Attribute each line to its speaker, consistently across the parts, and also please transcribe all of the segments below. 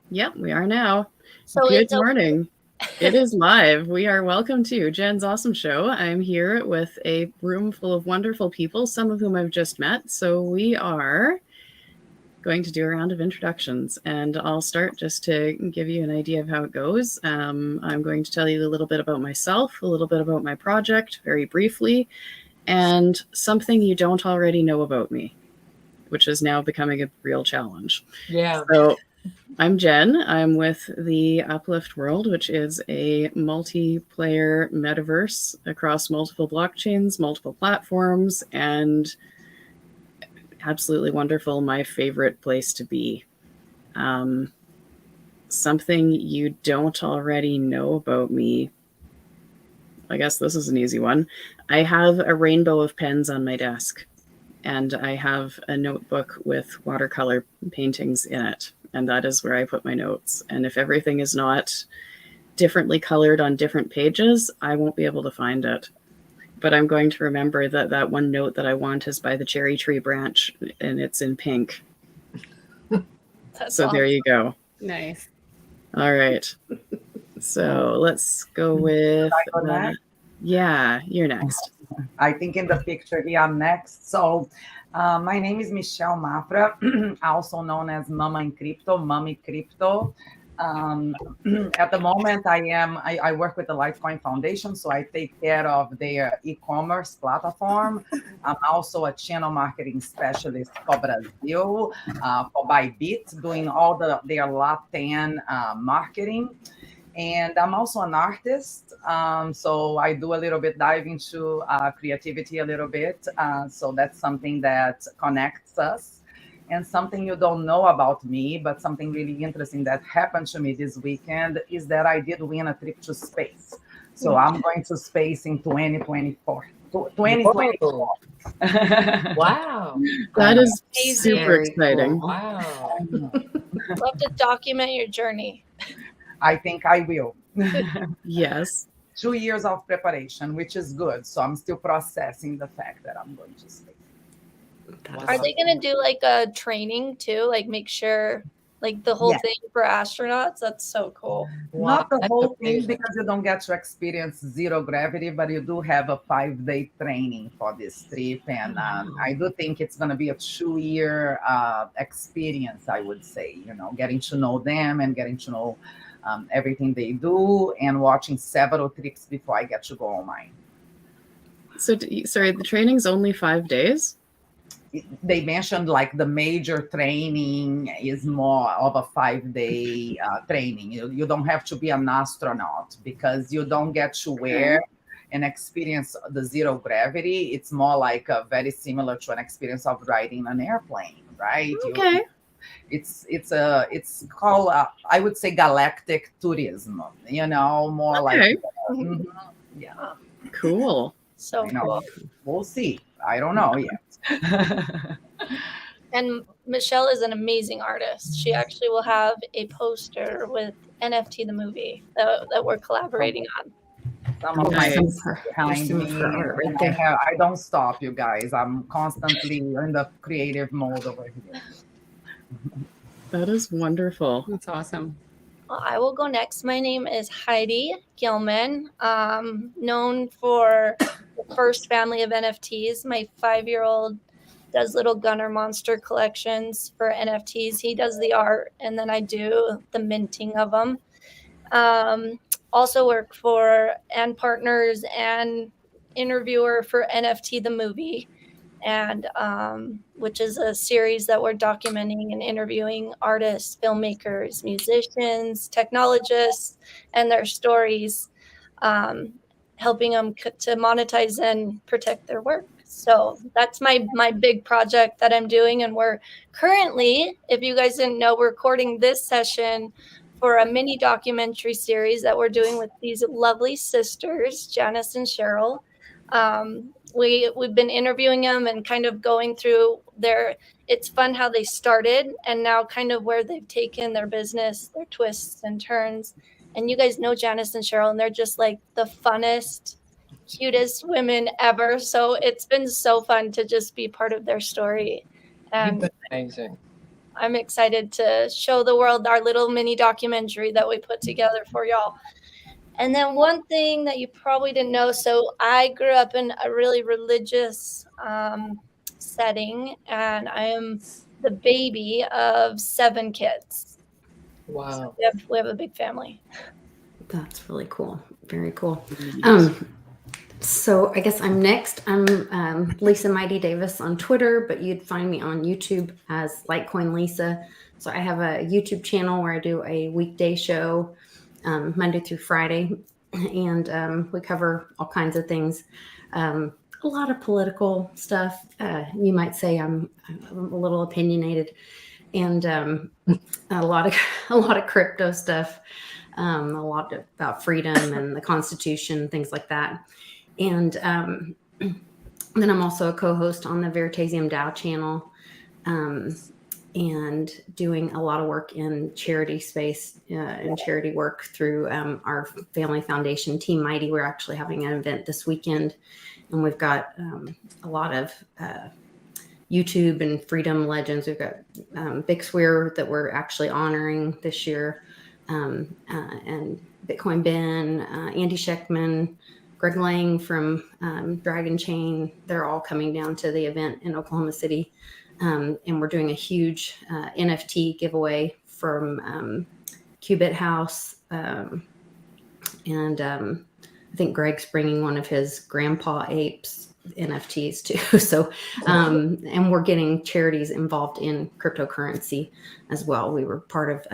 Speaker 1: Yep, we are now.
Speaker 2: So
Speaker 1: Good
Speaker 2: it's
Speaker 1: morning. It is live. We are welcome to Jen's Awesome Show. I'm here with a room full of wonderful people, some of whom I've just met. So we are going to do a round of introductions, and I'll start just to give you an idea of how it goes. I'm going to tell you a little bit about myself, a little bit about my project, very briefly, and something you don't already know about me, which is now becoming a real challenge.
Speaker 3: Yeah.
Speaker 1: So I'm Jen. I'm with the Uplift World, which is a multiplayer metaverse across multiple blockchains, multiple platforms, and absolutely wonderful. My favorite place to be. Something you don't already know about me. I guess this is an easy one. I have a rainbow of pens on my desk, and I have a notebook with watercolor paintings in it. And that is where I put my notes. And if everything is not differently colored on different pages, I won't be able to find it. But I'm going to remember that that one note that I want is by the cherry tree branch, and it's in pink. So there you go.
Speaker 4: Nice.
Speaker 1: All right. So let's go with... yeah, you're next.
Speaker 5: I think in the picture here, I'm next. So my name is Michelle Mathra, also known as Mama in Crypto, Mommy Crypto. At the moment, I work with the Litecoin Foundation, so I take care of their e-commerce platform. I'm also a channel marketing specialist for Brazil, for Bybit, doing all their Latin marketing. And I'm also an artist, so I do a little bit dive into creativity a little bit. So that's something that connects us. And something you don't know about me, but something really interesting that happened to me this weekend is that I did win a trip to space. So I'm going to space in 2024. 2024.
Speaker 3: Wow.
Speaker 1: That is super exciting.
Speaker 3: Cool. Wow.
Speaker 2: love to document your journey.
Speaker 5: I think I will.
Speaker 1: Yes.
Speaker 5: 2 years of preparation, which is good. So I'm still processing the fact that I'm going to space.
Speaker 2: Are they going to do like a training too? Like make sure like the whole thing for astronauts? That's so cool.
Speaker 5: Not the whole thing because you don't get to experience zero gravity, but you do have a 5-day training for this trip. And I do think it's going to be a 2-year experience, I would say, getting to know them and getting to know everything they do and watching several trips before I get to go on mine.
Speaker 1: So, sorry, the training's only 5 days?
Speaker 5: They mentioned like the major training is more of a 5-day training. You don't have to be an astronaut because you don't get to wear and experience the zero gravity. It's more like very similar to an experience of riding an airplane, right?
Speaker 1: Okay.
Speaker 5: It's called I would say galactic tourism, more like yeah.
Speaker 1: Cool.
Speaker 2: So cool.
Speaker 5: We'll see. I don't know yet.
Speaker 2: And Michelle is an amazing artist. She actually will have a poster with NFT the Movie that we're collaborating on.
Speaker 5: Some of my behind me. I don't stop, you guys. I'm constantly in the creative mode over here.
Speaker 1: That is wonderful.
Speaker 4: That's awesome.
Speaker 2: Well, I will go next. My name is Heidi Gilman, known for the first Family of NFTs. My 5-year-old does little gunner monster collections for NFTs. He does the art, and then I do the minting of them. Also work for and partners and interviewer for NFT the Movie, and which is a series that we're documenting and interviewing artists, filmmakers, musicians, technologists, and their stories, helping them to monetize and protect their work. So that's my big project that I'm doing. And we're currently, if you guys didn't know, we're recording this session for a mini documentary series that we're doing with these lovely sisters, Janice and Cheryl. We've been interviewing them and kind of going through it's fun how they started and now kind of where they've taken their business, their twists and turns. And you guys know Janice and Cheryl, and they're just like the funnest, cutest women ever. So it's been so fun to just be part of their story. And
Speaker 3: amazing.
Speaker 2: I'm excited to show the world our little mini documentary that we put together for y'all. And then one thing that you probably didn't know, so I grew up in a really religious setting, and I am the baby of 7 kids.
Speaker 3: Wow.
Speaker 2: So we have a big family.
Speaker 4: That's really cool. Very cool.
Speaker 1: Yes.
Speaker 4: So I guess I'm next. I'm Lisa Mighty Davis on Twitter, but you'd find me on YouTube as Litecoin Lisa. So I have a YouTube channel where I do a weekday show Monday through Friday, and we cover all kinds of things. A lot of political stuff. You might say I'm a little opinionated, and a lot of crypto stuff. A lot about freedom and the Constitution, things like that. And then I'm also a co-host on the Veritasium DAO channel, and doing a lot of work in charity space and charity work through our family foundation, Team Mighty. We're actually having an event this weekend, and we've got a lot of YouTube and freedom legends. We've got Big Swear that we're actually honoring this year, and Bitcoin Ben, Andy Sheckman, Greg Lang from Dragon Chain. They're all coming down to the event in Oklahoma City. And we're doing a huge NFT giveaway from Qubit House. And I think Greg's bringing one of his grandpa apes NFTs too. So, and we're getting charities involved in cryptocurrency as well. We were part of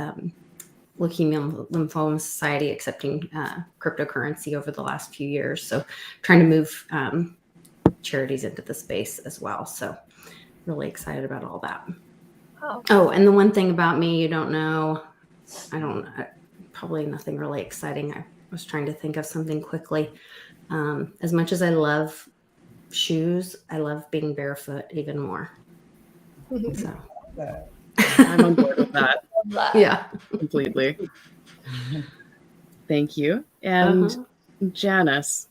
Speaker 4: Leukemia Lymphoma Society accepting cryptocurrency over the last few years. So trying to move charities into the space as well. So really excited about all that. Oh, and the one thing about me you don't know, probably nothing really exciting. I was trying to think of something quickly. As much as I love shoes, I love being barefoot even more. So
Speaker 1: I'm on board with that.
Speaker 4: yeah.
Speaker 1: Completely. Thank you. And Janice.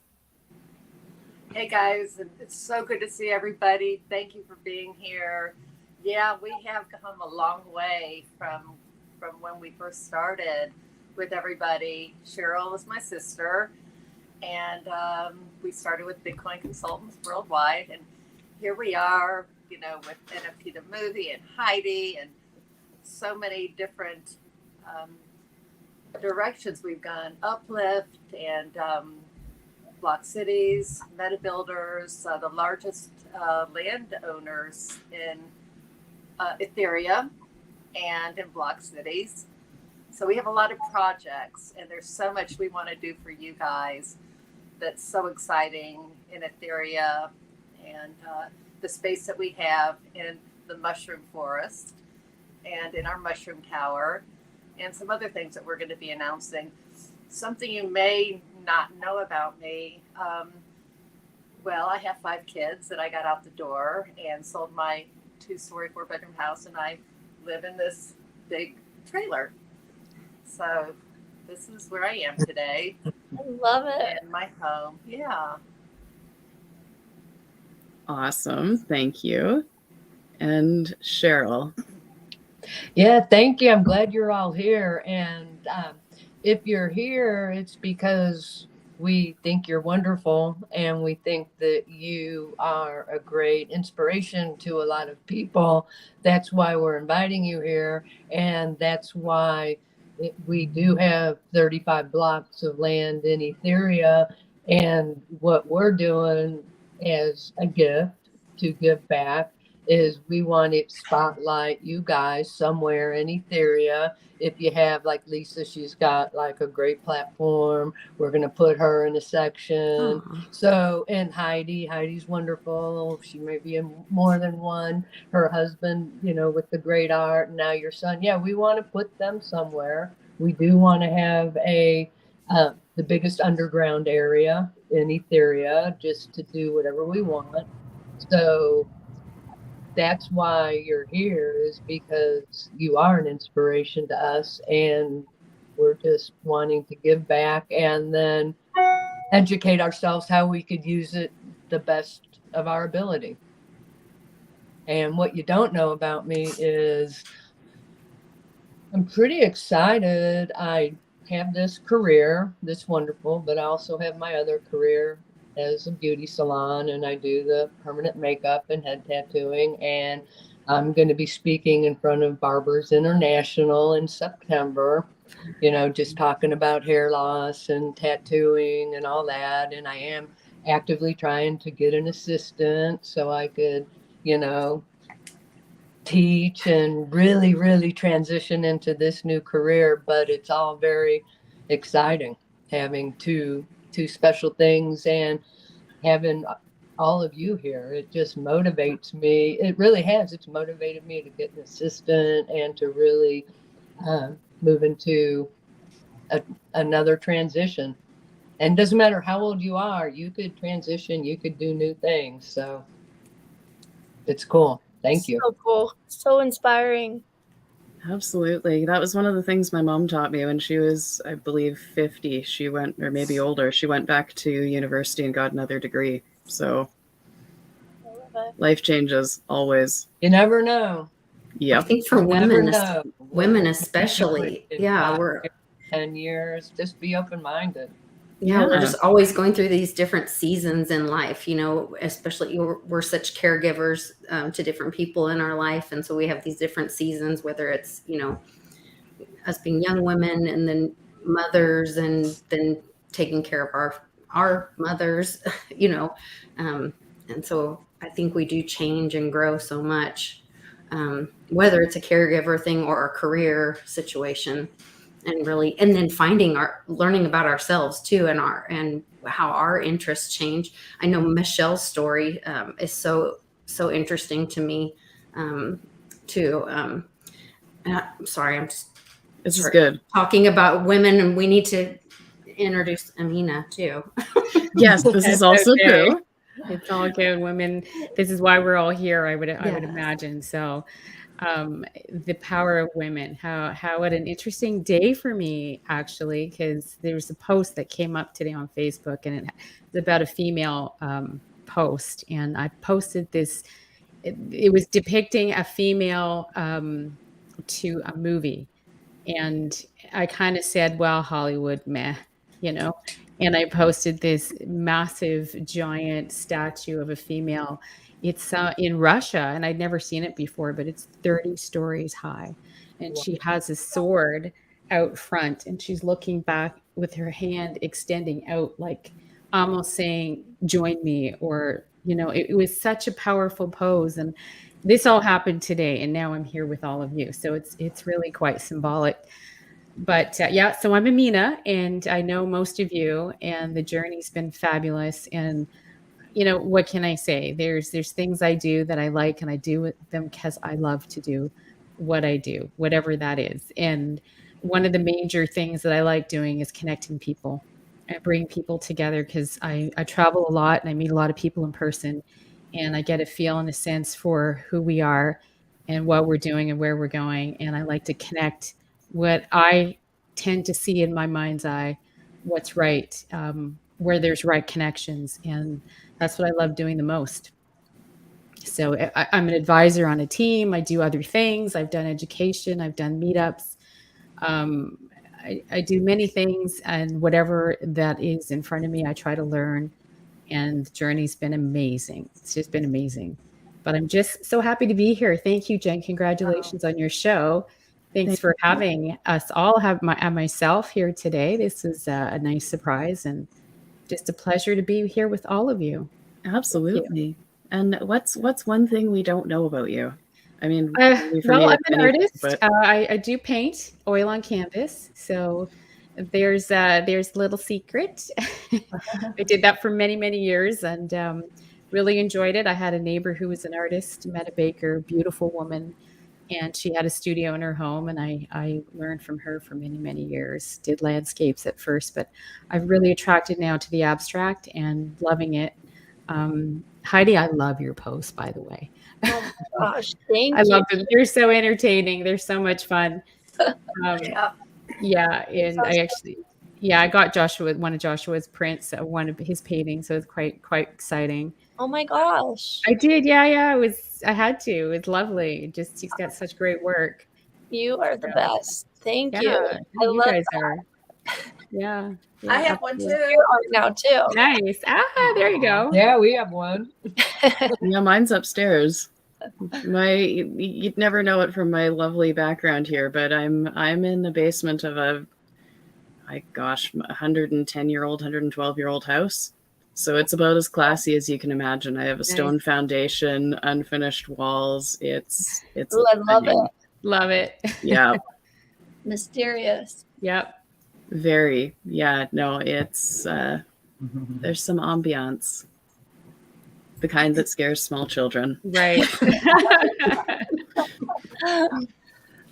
Speaker 6: Hey guys, it's so good to see everybody. Thank you for being here. Yeah, we have come a long way from when we first started with everybody. Cheryl is my sister, and we started with Bitcoin Consultants Worldwide, and here we are, you know, with NFT the Movie and Heidi and so many different directions we've gone. Uplift and Block Cities, Meta Builders, the largest landowners in Ethereum and in Block Cities. So we have a lot of projects, and there's so much we want to do for you guys that's so exciting in Ethereum and the space that we have in the Mushroom Forest and in our Mushroom Tower and some other things that we're going to be announcing. Something you may not know about me. Well, I have 5 kids that I got out the door and sold my 2-story 4-bedroom house, and I live in this big trailer. So this is where I am today.
Speaker 2: I love it.
Speaker 6: In my home. Yeah.
Speaker 1: Awesome. Thank you. And Cheryl.
Speaker 3: Yeah, thank you. I'm glad you're all here. And if you're here, it's because we think you're wonderful, and we think that you are a great inspiration to a lot of people. That's why we're inviting you here, and that's why we do have 35 blocks of land in Ethereum, and what we're doing as a gift to give back is we want to spotlight you guys somewhere in Ethereum. If you have, like Lisa, she's got like a great platform. We're going to put her in a section. So, and Heidi's wonderful. She may be in more than one. Her husband, you know, with the great art. And now your son. Yeah, we want to put them somewhere. We do want to have the biggest underground area in Ethereum just to do whatever we want. So that's why you're here, is because you are an inspiration to us, and we're just wanting to give back and then educate ourselves how we could use it the best of our ability. And what you don't know about me is I'm pretty excited. I have this career that's wonderful, but I also have my other career as a beauty salon, and I do the permanent makeup and head tattooing. And I'm going to be speaking in front of Barbers International in September, just talking about hair loss and tattooing and all that. And I am actively trying to get an assistant so I could, teach and really, really transition into this new career. But it's all very exciting having two special things and having all of you here. It just motivates me. It really has. It's motivated me to get an assistant and to really move into another transition. And it doesn't matter how old you are, you could transition, you could do new things. So it's cool. Thank you.
Speaker 2: So cool. So inspiring.
Speaker 1: Absolutely. That was one of the things my mom taught me when she was, I believe, 50. She went, or maybe older, she went back to university and got another degree. So life changes always.
Speaker 3: You never know.
Speaker 1: Yep.
Speaker 4: I think for women especially,
Speaker 3: yeah,
Speaker 4: we're
Speaker 3: 10 years. Just be open-minded.
Speaker 4: Yeah, we're just always going through these different seasons in life, especially we're such caregivers to different people in our life. And so we have these different seasons, whether it's, us being young women and then mothers and then taking care of our mothers, and so I think we do change and grow so much, whether it's a caregiver thing or a career situation. And then learning about ourselves too, and how our interests change. I know Michelle's story is so interesting to me too. I'm sorry,
Speaker 1: this is good
Speaker 4: talking about women, and we need to introduce Amina too.
Speaker 1: Yes, this is also true.
Speaker 7: It's all good, women. This is why we're all here. I would imagine. So. The power of women, how what an interesting day for me, actually, because there was a post that came up today on Facebook, and it's about a female post, and I posted this. It was depicting a female to a movie, and I kind of said, well, Hollywood, meh, and I posted this massive giant statue of a female. It's in Russia, and I'd never seen it before, but it's 30 stories high. And she has a sword out front, and she's looking back with her hand extending out, like almost saying, join me, or, it was such a powerful pose. And this all happened today, and now I'm here with all of you. So it's really quite symbolic. But so I'm Amina, and I know most of you, and the journey's been fabulous. And what can I say? There's things I do that I like, and I do them because I love to do what I do, whatever that is. And one of the major things that I like doing is connecting people and bring people together, because I travel a lot and I meet a lot of people in person, and I get a feel and a sense for who we are and what we're doing and where we're going. And I like to connect what I tend to see in my mind's eye, what's right, where there's right connections. And that's what I love doing the most. So I'm an advisor on a team. I do other things. I've done education. I've done meetups. I do many things, and whatever that is in front of me, I try to learn. And the journey's been amazing. It's just been amazing. But I'm just so happy to be here. Thank you, Jen. Congratulations on your show. Thanks for having us all myself here today. This is a nice surprise, and just a pleasure to be here with all of you.
Speaker 1: Absolutely. And what's one thing we don't know about you? I mean,
Speaker 7: well, I'm an artist. But I do paint oil on canvas. So there's a little secret. I did that for many, many years, and really enjoyed it. I had a neighbor who was an artist, Meta Baker, beautiful woman. And she had a studio in her home, and I learned from her for many, many years. Did landscapes at first, but I've really attracted now to the abstract and loving it. Heidi, I love your posts, by the way.
Speaker 2: Oh my gosh, thank you.
Speaker 7: I love them. They're so entertaining. They're so much fun. Yeah, and I got one of Joshua's prints, one of his paintings, so it's quite exciting.
Speaker 2: Oh my gosh.
Speaker 7: I did, yeah. I had to. It's lovely. He's got such great work.
Speaker 2: You are the best. Thank you.
Speaker 7: Yeah,
Speaker 2: I
Speaker 7: you
Speaker 2: love
Speaker 7: guys
Speaker 2: that.
Speaker 7: are. Yeah.
Speaker 6: I have one
Speaker 7: absolutely.
Speaker 6: too.
Speaker 2: Art now too.
Speaker 7: Nice. There you go.
Speaker 3: Yeah, we have one.
Speaker 1: Yeah, mine's upstairs. You'd never know it from my lovely background here, but I'm in the basement of a 110-year-old, 112-year-old house. So it's about as classy as you can imagine. I have a stone foundation, unfinished walls. It's
Speaker 2: Ooh, I love it.
Speaker 7: Love it.
Speaker 1: Yeah.
Speaker 2: Mysterious.
Speaker 7: Yep.
Speaker 1: Very. Yeah, no, it's there's some ambiance. The kind that scares small children.
Speaker 7: Right.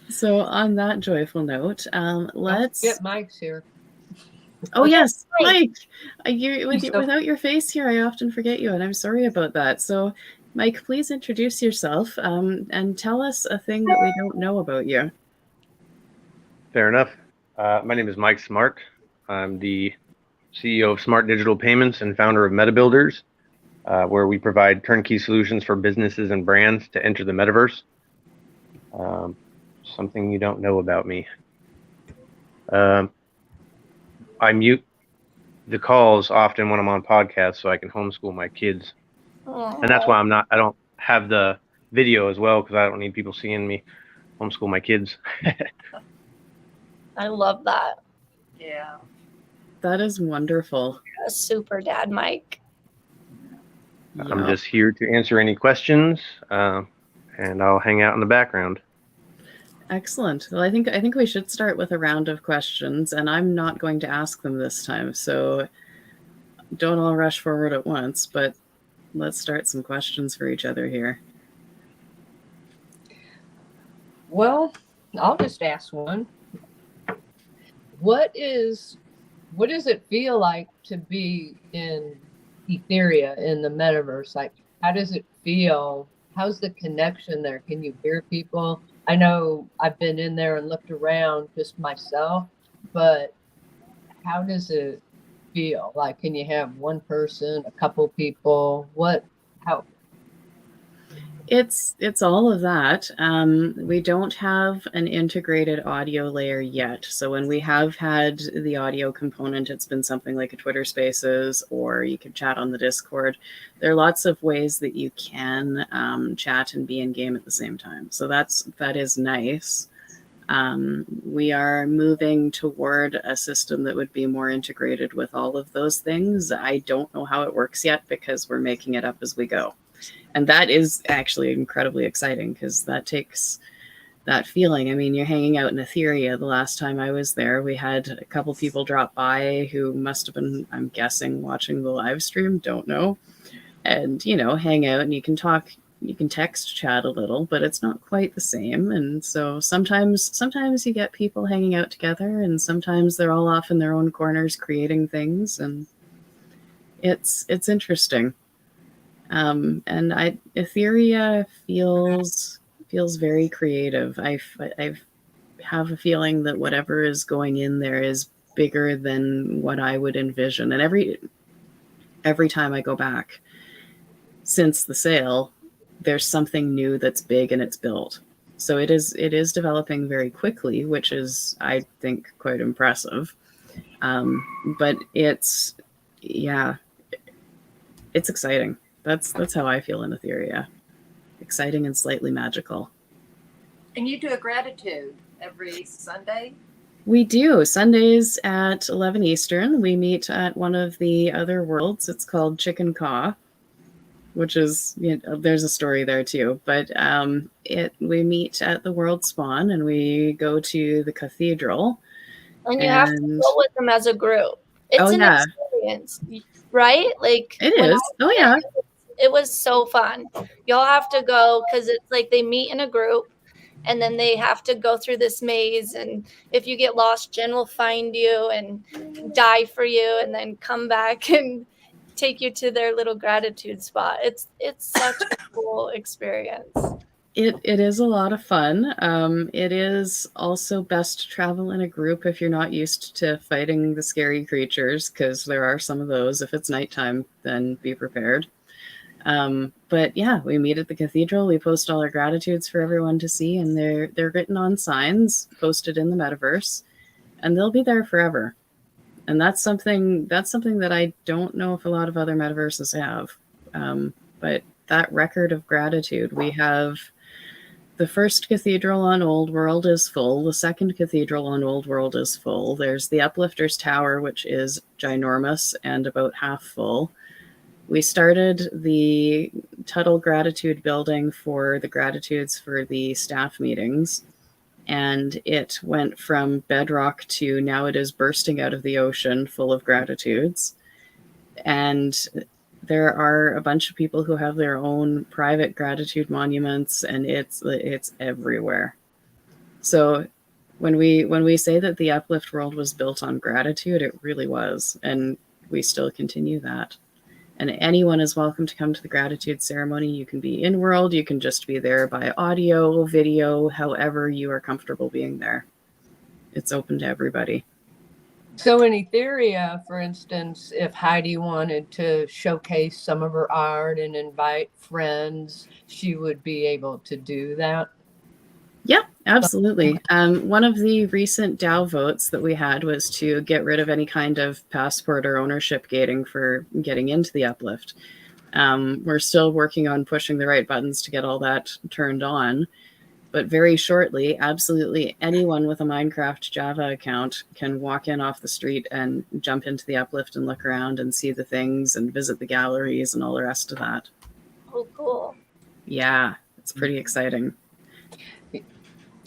Speaker 1: So on that joyful note, let's
Speaker 3: get Mike's here.
Speaker 1: Oh yes,
Speaker 2: Mike.
Speaker 1: Mike. Without your face here, I often forget you, and I'm sorry about that. So, Mike, please introduce yourself and tell us a thing that we don't know about you.
Speaker 8: Fair enough. My name is Mike Smart. I'm the CEO of Smart Digital Payments and founder of MetaBuilders, where we provide turnkey solutions for businesses and brands to enter the metaverse. Something you don't know about me. I mute the calls often when I'm on podcasts so I can homeschool my kids. And that's why I don't have the video as well, because I don't need people seeing me homeschool my kids.
Speaker 2: I love that.
Speaker 6: Yeah.
Speaker 1: That is wonderful.
Speaker 2: A super dad, Mike.
Speaker 8: I'm just here to answer any questions, and I'll hang out in the background.
Speaker 1: Excellent. Well, I think we should start with a round of questions, and I'm not going to ask them this time, so don't all rush forward at once, but let's start some questions for each other here.
Speaker 3: Well, I'll just ask one. What does it feel like to be in Etheria, in the metaverse? Like, how does it feel? How's the connection there? Can you hear people? I know I've been in there and looked around just myself, but how does it feel? Like, can you have one person, a couple people? How?
Speaker 1: It's all of that. We don't have an integrated audio layer yet. So when we have had the audio component, it's been something like a Twitter Spaces, or you can chat on the Discord. There are lots of ways that you can chat and be in game at the same time. So that is nice. We are moving toward a system that would be more integrated with all of those things. I don't know how it works yet because we're making it up as we go. And that is actually incredibly exciting because that takes that feeling. I mean, you're hanging out in Etheria. The last time I was there, we had a couple people drop by who must have been, I'm guessing, watching the live stream. Don't know. And, hang out, and you can talk, you can text chat a little, but it's not quite the same. And so sometimes you get people hanging out together, and sometimes they're all off in their own corners creating things. And it's interesting. And Etheria feels very creative. I have a feeling that whatever is going in there is bigger than what I would envision. And every time I go back since the sale, there's something new that's big and it's built. So it is developing very quickly, which is, I think, quite impressive. But it's exciting. That's how I feel in Etheria. Exciting and slightly magical.
Speaker 6: And you do a gratitude every Sunday?
Speaker 1: We do. Sundays at 11 Eastern. We meet at one of the other worlds. It's called Chicken Caw, which is, there's a story there too. But we meet at the World Spawn, and we go to the cathedral.
Speaker 2: And you have to go with them as a group. It's an experience, right? Like,
Speaker 1: it is. Oh yeah.
Speaker 2: It was so fun. Y'all have to go because it's like they meet in a group, and then they have to go through this maze. And if you get lost, Jen will find you and die for you, and then come back and take you to their little gratitude spot. It's such a cool experience.
Speaker 1: It is a lot of fun. It is also best to travel in a group if you're not used to fighting the scary creatures, because there are some of those. If it's nighttime, then be prepared. But yeah, we meet at the cathedral. We post all our gratitudes for everyone to see, and they're written on signs posted in the metaverse, and they'll be there forever. And that's something that I don't know if a lot of other metaverses have. But that record of gratitude, we have the first cathedral on Old World is full. The second cathedral on Old World is full. There's the Uplifters Tower, which is ginormous and about half full. We started the Tuttle Gratitude Building for the gratitudes for the staff meetings, and it went from bedrock to now it is bursting out of the ocean full of gratitudes. And there are a bunch of people who have their own private gratitude monuments, and it's everywhere. So when we say that the Uplift world was built on gratitude, it really was, and we still continue that. And anyone is welcome to come to the gratitude ceremony. You can be in world, you can just be there by audio, video, however you are comfortable being there. It's open to everybody.
Speaker 3: So in Etheria, for instance, if Heidi wanted to showcase some of her art and invite friends, she would be able to do that?
Speaker 1: Yeah, absolutely. One of the recent DAO votes that we had was to get rid of any kind of passport or ownership gating for getting into the Uplift. We're still working on pushing the right buttons to get all that turned on. But very shortly, absolutely anyone with a Minecraft Java account can walk in off the street and jump into the Uplift and look around and see the things and visit the galleries and all the rest of that.
Speaker 2: Oh, cool.
Speaker 1: Yeah, it's pretty exciting.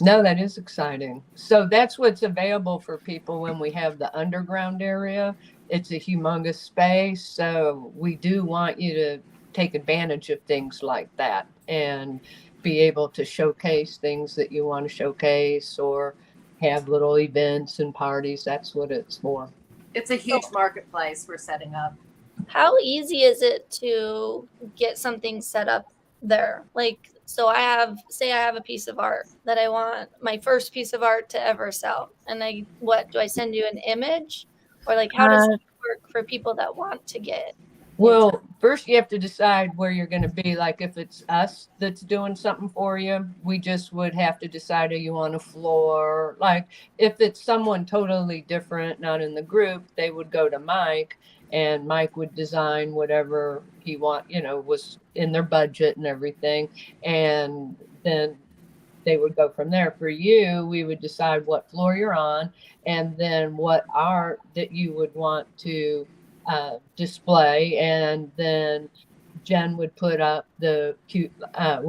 Speaker 3: No, that is exciting. So that's what's available for people when we have the underground area. It's a humongous space. So we do want you to take advantage of things like that and be able to showcase things that you want to showcase or have little events and parties. That's what it's for.
Speaker 6: It's a huge marketplace we're setting up.
Speaker 2: How easy is it to get something set up there? Like, so I have a piece of art that I want my first piece of art to ever sell. And do I send you an image, or like, how does it work for people that want to get it?
Speaker 3: Well, first you have to decide where you're going to be. Like if it's us that's doing something for you, we just would have to decide, are you on a floor? Like if it's someone totally different, not in the group, they would go to Mike, and Mike would design whatever he was in their budget and everything. And then they would go from there. For you, we would decide what floor you're on and then what art that you would want to display, and then Jen would put up the cute. I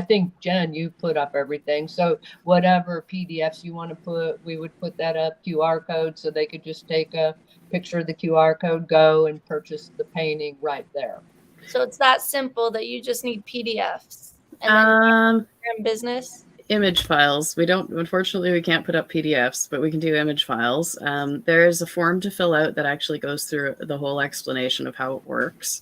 Speaker 3: think Jen, you put up everything. So whatever PDFs you want to put, we would put that up, QR code, so they could just take a picture of the QR code, go and purchase the painting right there.
Speaker 2: So it's that simple that you just need PDFs and then you're in business.
Speaker 1: Image files. Unfortunately, we can't put up PDFs, but we can do image files. There's a form to fill out that actually goes through the whole explanation of how it works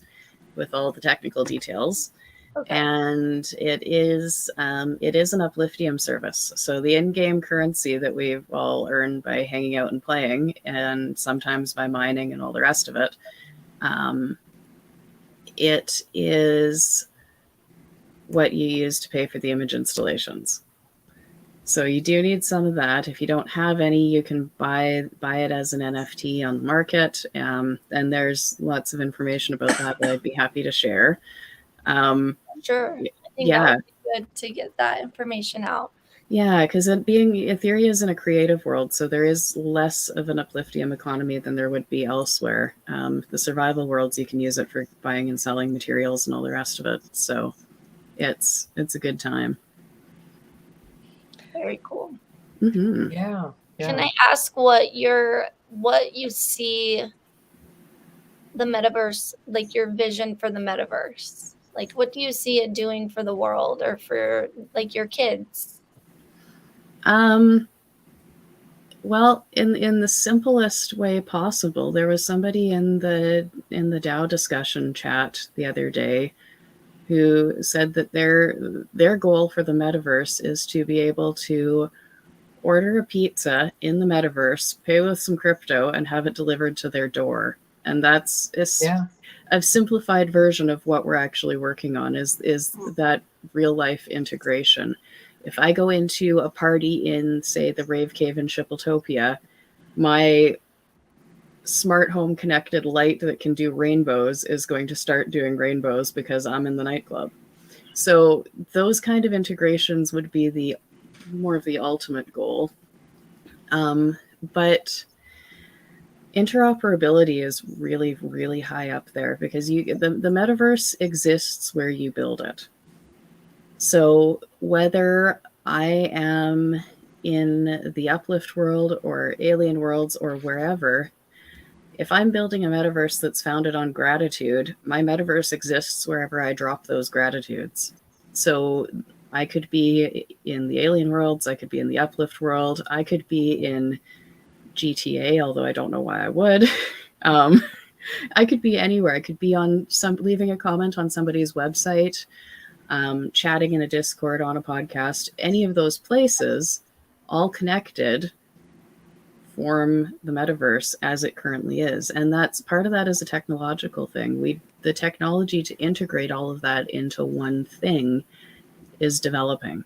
Speaker 1: with all the technical details. Okay. And it is an Upliftium service. So the in-game currency that we've all earned by hanging out and playing, and sometimes by mining and all the rest of it, it is what you use to pay for the image installations. So you do need some of that. If you don't have any, you can buy it as an NFT on the market. And there's lots of information about that I'd be happy to share.
Speaker 2: Sure. I think that would be good to get that information out.
Speaker 1: Yeah, because Ethereum is in a creative world, so there is less of an Upliftium economy than there would be elsewhere. The survival worlds, you can use it for buying and selling materials and all the rest of it. So it's a good time.
Speaker 2: Very cool.
Speaker 1: Mm-hmm.
Speaker 3: Yeah.
Speaker 2: Can I ask what you see the metaverse, like your vision for the metaverse? Like, what do you see it doing for the world or for like your kids?
Speaker 1: Well, in the simplest way possible, there was somebody in the DAO discussion chat the other day who said that their goal for the metaverse is to be able to order a pizza in the metaverse, pay with some crypto, and have it delivered to their door. And that's a simplified version of what we're actually working on is that real life integration. If I go into a party in, say, the Rave Cave in Shippletopia, my smart home connected light that can do rainbows is going to start doing rainbows because I'm in the nightclub. So those kind of integrations would be the more of the ultimate goal. But interoperability is really, really high up there because the metaverse exists where you build it. So whether I am in the Uplift world or Alien Worlds or wherever, if I'm building a metaverse that's founded on gratitude, my metaverse exists wherever I drop those gratitudes. So I could be in the Alien Worlds, I could be in the Uplift world, I could be in GTA, although I don't know why I would. I could be anywhere. I could be on leaving a comment on somebody's website, chatting in a Discord, on a podcast. Any of those places, all connected, form the metaverse as it currently is. And that's part of that is a technological thing. The technology to integrate all of that into one thing is developing.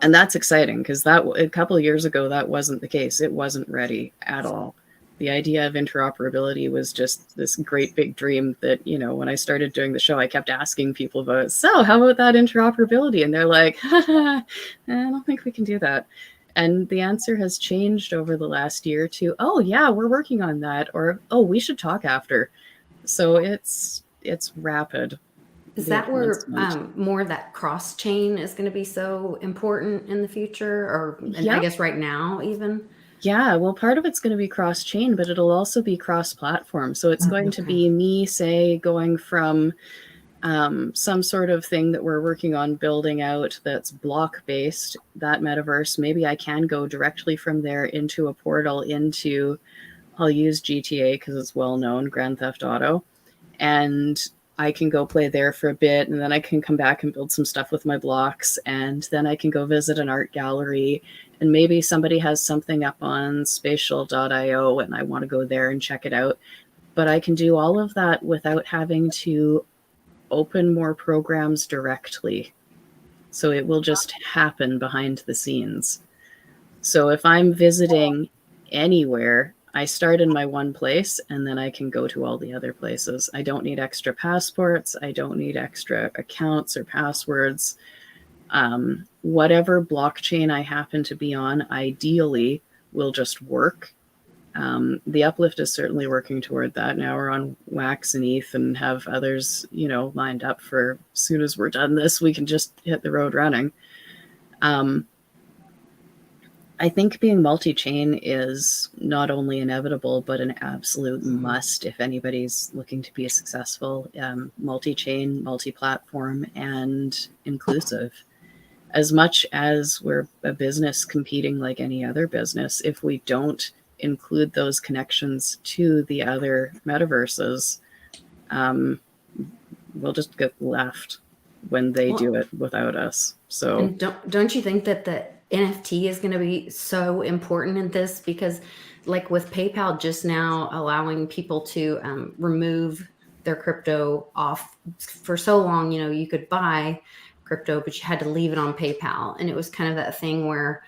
Speaker 1: And that's exciting because that a couple of years ago, that wasn't the case. It wasn't ready at all. The idea of interoperability was just this great big dream that, when I started doing the show, I kept asking people about it. So how about that interoperability? And they're like, I don't think we can do that. And the answer has changed over the last year to, oh yeah, we're working on that. Or, oh, we should talk after. So it's rapid.
Speaker 4: Is that where more that cross chain is going to be so important in the future, or I guess right now even?
Speaker 1: Yeah, well, part of it's going to be cross chain, but it'll also be cross platform. So it's going to be me, say, going from some sort of thing that we're working on building out that's block based, that metaverse. Maybe I can go directly from there into a portal into, I'll use GTA because it's well known, Grand Theft Auto, and I can go play there for a bit, and then I can come back and build some stuff with my blocks, and then I can go visit an art gallery, and maybe somebody has something up on spatial.io and I want to go there and check it out. But I can do all of that without having to open more programs directly. So it will just happen behind the scenes. So if I'm visiting anywhere, I start in my one place and then I can go to all the other places. I don't need extra passports. I don't need extra accounts or passwords. Whatever blockchain I happen to be on, ideally, will just work. The Uplift is certainly working toward that. Now we're on Wax and ETH and have others, lined up for as soon as we're done this, we can just hit the road running. I think being multi-chain is not only inevitable, but an absolute must if anybody's looking to be a successful multi-chain, multi-platform, and inclusive. As much as we're a business competing like any other business, if we don't include those connections to the other metaverses, we'll just get left when they do it without us. So
Speaker 4: and don't you think that the NFT is going to be so important in this? Because like with PayPal just now allowing people to remove their crypto off for so long, you could buy crypto, but you had to leave it on PayPal. And it was kind of that thing where,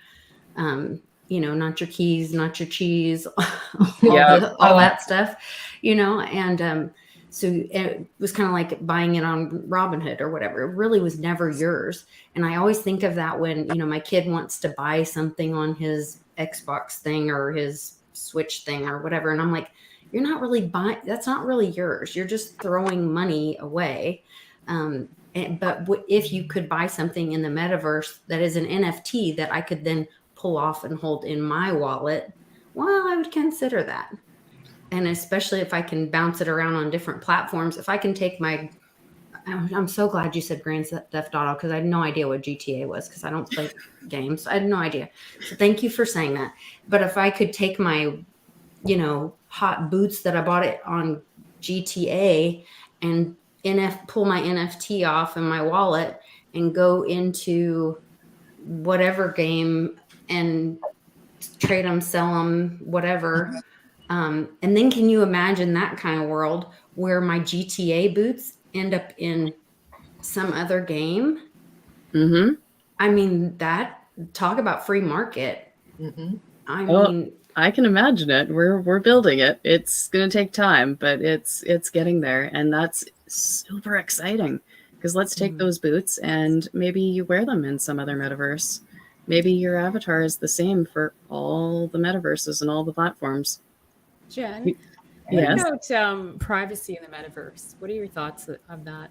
Speaker 4: not your keys, not your cheese, all that stuff, and so it was kind of like buying it on Robinhood or whatever. It really was never yours. And I always think of that when, my kid wants to buy something on his Xbox thing or his Switch thing or whatever. And I'm like, you're not really buying, that's not really yours. You're just throwing money away. But if you could buy something in the metaverse that is an NFT that I could then pull off and hold in my wallet, well, I would consider that. And especially if I can bounce it around on different platforms, if I can take I'm so glad you said Grand Theft Auto because I had no idea what GTA was because I don't play games. I had no idea. So thank you for saying that. But if I could take my, hot boots that I bought it on GTA and pull my NFT off in my wallet and go into whatever game and trade them, sell them, whatever, And then can you imagine that kind of world where my GTA boots end up in some other game?
Speaker 1: Mm-hmm.
Speaker 4: I mean, that talk about free market.
Speaker 3: Mm-hmm.
Speaker 4: I
Speaker 1: Oh,
Speaker 4: mean,
Speaker 1: I can imagine it. We're building it. It's going to take time, but it's getting there, and that's super exciting. Because let's take those boots and maybe you wear them in some other metaverse. Maybe your avatar is the same for all the metaverses and all the platforms.
Speaker 7: Jen,
Speaker 1: Yes.
Speaker 7: what about privacy in the metaverse? What are your thoughts of that?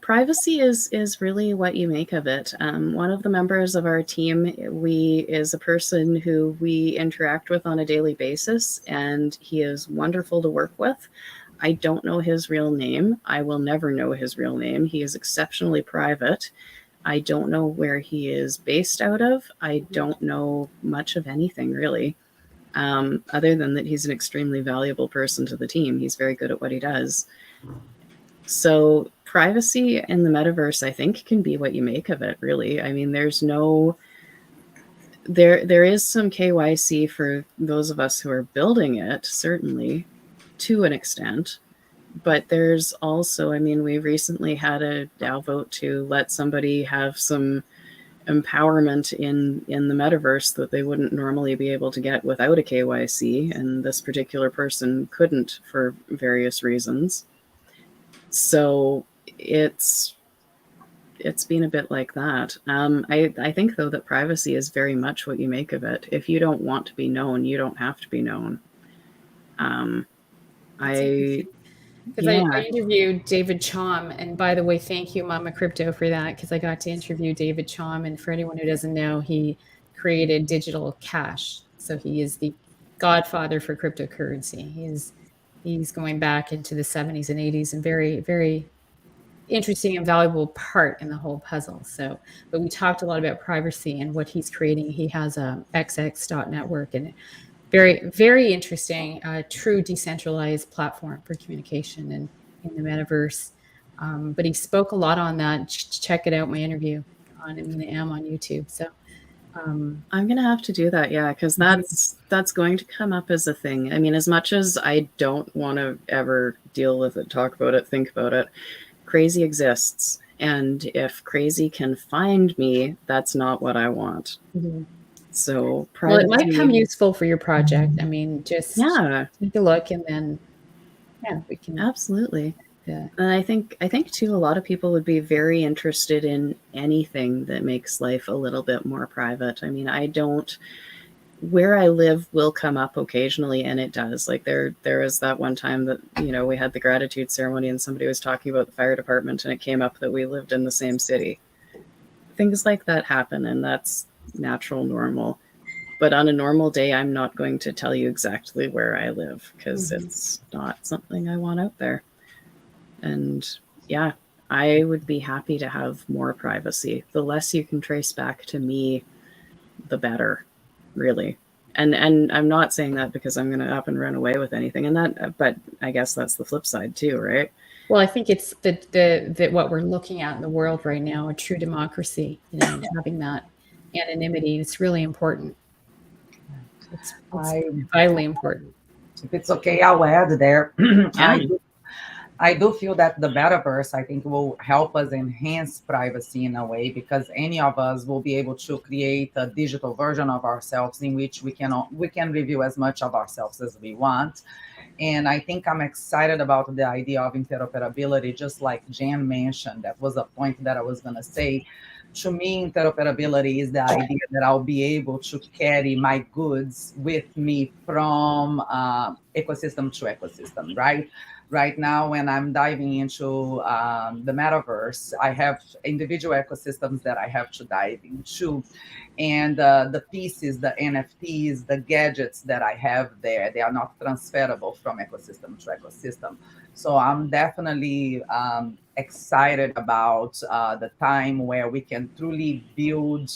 Speaker 1: Privacy is really what you make of it. One of the members of our team, is a person who we interact with on a daily basis, and he is wonderful to work with. I don't know his real name. I will never know his real name. He is exceptionally private. I don't know where he is based out of. I don't know much of anything really, other than that he's an extremely valuable person to the team. He's very good at what he does. So privacy in the metaverse, I think, can be what you make of it, really. I mean, there is some KYC for those of us who are building it, certainly, to an extent. But there's also, I mean, we recently had a DAO vote to let somebody have some empowerment in the metaverse that they wouldn't normally be able to get without a KYC, and this particular person couldn't for various reasons. So it's been a bit like that. I think though that privacy is very much what you make of it. If you don't want to be known, you don't have to be known.
Speaker 7: Because I interviewed David Chom, and by the way, thank you, Mama Crypto, for that, because I got to interview David Chom, and for anyone who doesn't know, he created digital cash. So he is the godfather for cryptocurrency. He's going back into the 70s and 80s, and very, very interesting and valuable part in the whole puzzle. So, but we talked a lot about privacy and what he's creating. He has a XX.network, and very, very interesting, true decentralized platform for communication and in the metaverse. But he spoke a lot on that. Check it out, my interview on Amina M on YouTube. So
Speaker 1: I'm gonna have to do that, yeah, because that's going to come up as a thing. I mean, as much as I don't want to ever deal with it, talk about it, think about it, crazy exists, and if crazy can find me, that's not what I want. So
Speaker 7: well, it might come useful for your project. I mean, just take a look, and then we can
Speaker 1: absolutely. Yeah. And I think too, a lot of people would be very interested in anything that makes life a little bit more private. I mean, where I live will come up occasionally, and it does. Like there was that one time that, we had the gratitude ceremony and somebody was talking about the fire department, and it came up that we lived in the same city. Things like that happen, and that's natural, normal. But on a normal day, I'm not going to tell you exactly where I live, because it's not something I want out there. And yeah, I would be happy to have more privacy. The less you can trace back to me, the better, really. And I'm not saying that because I'm going to up and run away with anything, but I guess that's the flip side too, right?
Speaker 7: Well, I think it's the what we're looking at in the world right now, a true democracy, having that anonymity. It's really important. It's vitally important.
Speaker 5: If it's okay, I'll add there. I do feel that the metaverse, I think, will help us enhance privacy in a way, because any of us will be able to create a digital version of ourselves in which we can review as much of ourselves as we want. And I think I'm excited about the idea of interoperability, just like Jan mentioned. That was a point that I was going to say. To me, interoperability is the idea that I'll be able to carry my goods with me from ecosystem to ecosystem, right? Right now, when I'm diving into the metaverse, I have individual ecosystems that I have to dive into. And the pieces, the NFTs, the gadgets that I have there, they are not transferable from ecosystem to ecosystem. So I'm definitely excited about the time where we can truly build,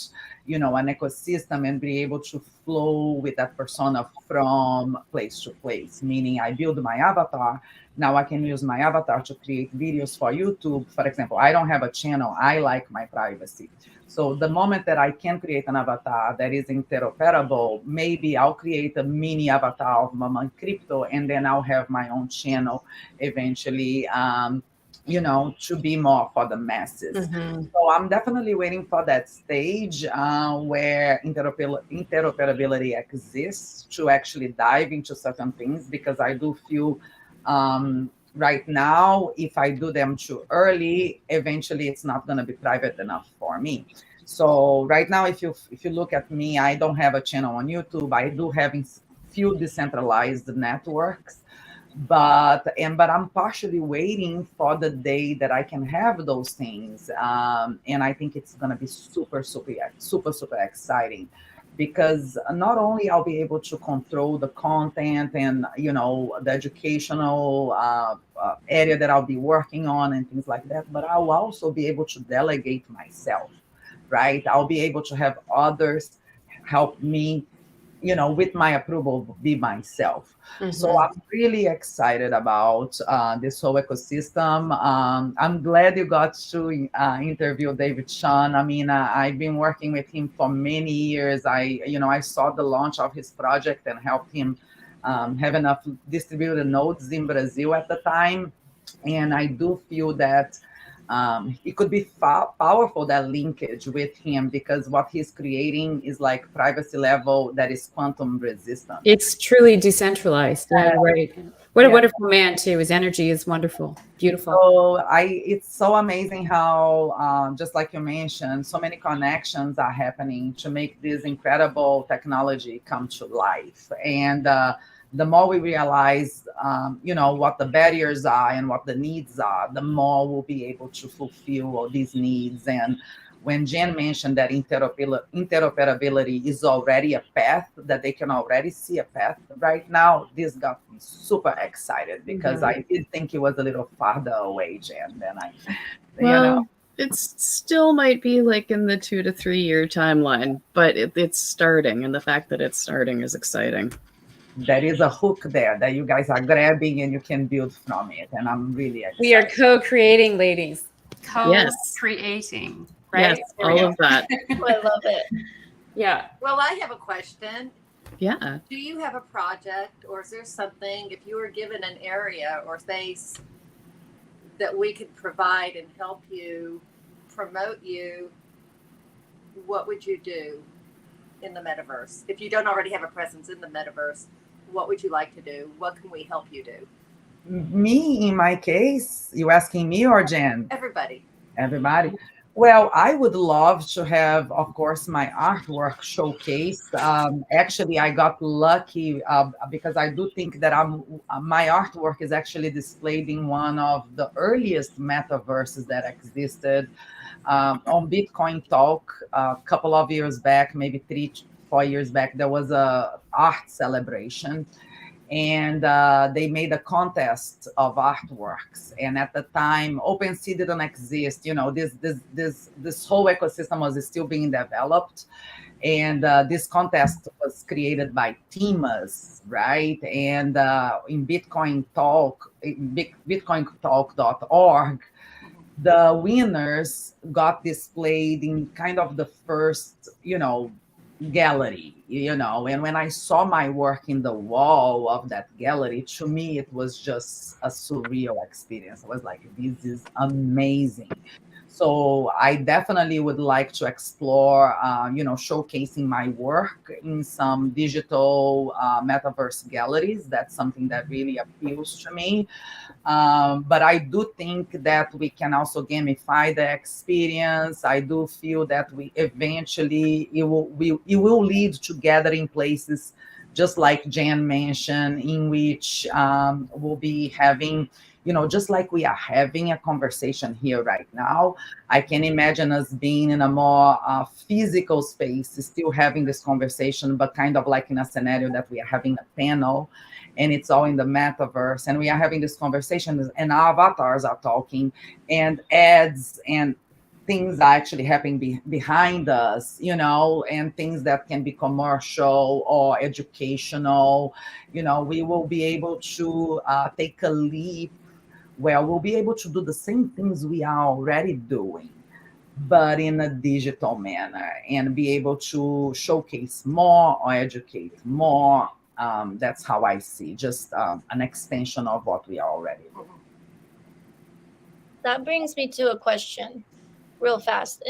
Speaker 5: an ecosystem and be able to flow with that persona from place to place. Meaning, I build my avatar. Now I can use my avatar to create videos for YouTube. For example, I don't have a channel. I like my privacy. So the moment that I can create an avatar that is interoperable, maybe I'll create a mini avatar of Mama in Crypto, and then I'll have my own channel eventually, to be more for the masses. So I'm definitely waiting for that stage where interoperability exists to actually dive into certain things, because I do feel right now, if I do them too early, eventually it's not going to be private enough for me. So right now, if you look at me, I don't have a channel on YouTube. I do have few decentralized networks, but I'm partially waiting for the day that I can have those things, and I think it's going to be super exciting, because not only I'll be able to control the content and the educational area that I'll be working on and things like that, but I'll also be able to delegate myself, right? I'll be able to have others help me, with my approval, be myself. So I'm really excited about this whole ecosystem. I'm glad you got to interview David Sean. I mean, I've been working with him for many years. I saw the launch of his project and helped him have enough distributed nodes in Brazil at the time. And I do feel that it could be powerful, that linkage with him, because what he's creating is like privacy level that is quantum resistant.
Speaker 7: It's truly decentralized. Yeah, right. What a wonderful man too. His energy is wonderful, beautiful.
Speaker 5: So it's so amazing how, just like you mentioned, so many connections are happening to make this incredible technology come to life. And the more we realize, what the barriers are and what the needs are, the more we'll be able to fulfill all these needs. And when Jen mentioned that interoperability is already a path, that they can already see a path right now, this got me super excited, because I did think it was a little farther away, Jen, than
Speaker 1: it still might be like in the 2 to 3 year timeline, but it's starting, and the fact that it's starting is exciting.
Speaker 5: There is a hook there that you guys are grabbing and you can build from it. And I'm really excited.
Speaker 7: We are co-creating, ladies. Co-creating. Right?
Speaker 1: Yes, all of that.
Speaker 2: I love it.
Speaker 7: Yeah.
Speaker 6: Well, I have a question.
Speaker 1: Yeah.
Speaker 6: Do you have a project, or is there something, if you were given an area or space that we could provide and help you, promote you, what would you do in the metaverse? If you don't already have a presence in the metaverse, what would you like to do? What can we help you do?
Speaker 5: Me, in my case, you asking me or Jen?
Speaker 6: Everybody.
Speaker 5: Well, I would love to have, of course, my artwork showcased. Actually, I got lucky because I do think that my artwork is actually displayed in one of the earliest metaverses that existed. On Bitcoin Talk a couple of years back, maybe 3-4 years back, there was a art celebration, and they made a contest of artworks. And at the time, OpenSea didn't exist. This whole ecosystem was still being developed, and this contest was created by Temas, right? And in Bitcoin Talk, bitcointalk.org, the winners got displayed in kind of the first, gallery, and when I saw my work in the wall of that gallery, to me, it was just a surreal experience. I was like, this is amazing. So I definitely would like to explore, showcasing my work in some digital metaverse galleries. That's something that really appeals to me. But I do think that we can also gamify the experience. I do feel that we eventually, it will lead to gathering places, just like Jan mentioned, in which we'll be having, just like we are having a conversation here right now, I can imagine us being in a more physical space, still having this conversation, but kind of like in a scenario that we are having a panel, and it's all in the metaverse, and we are having this conversation, and our avatars are talking, and ads and things are actually happening behind us, and things that can be commercial or educational. We will be able to take a leap where we'll be able to do the same things we are already doing, but in a digital manner, and be able to showcase more or educate more. That's how I see, just an extension of what we are already doing.
Speaker 2: That brings me to a question real fast.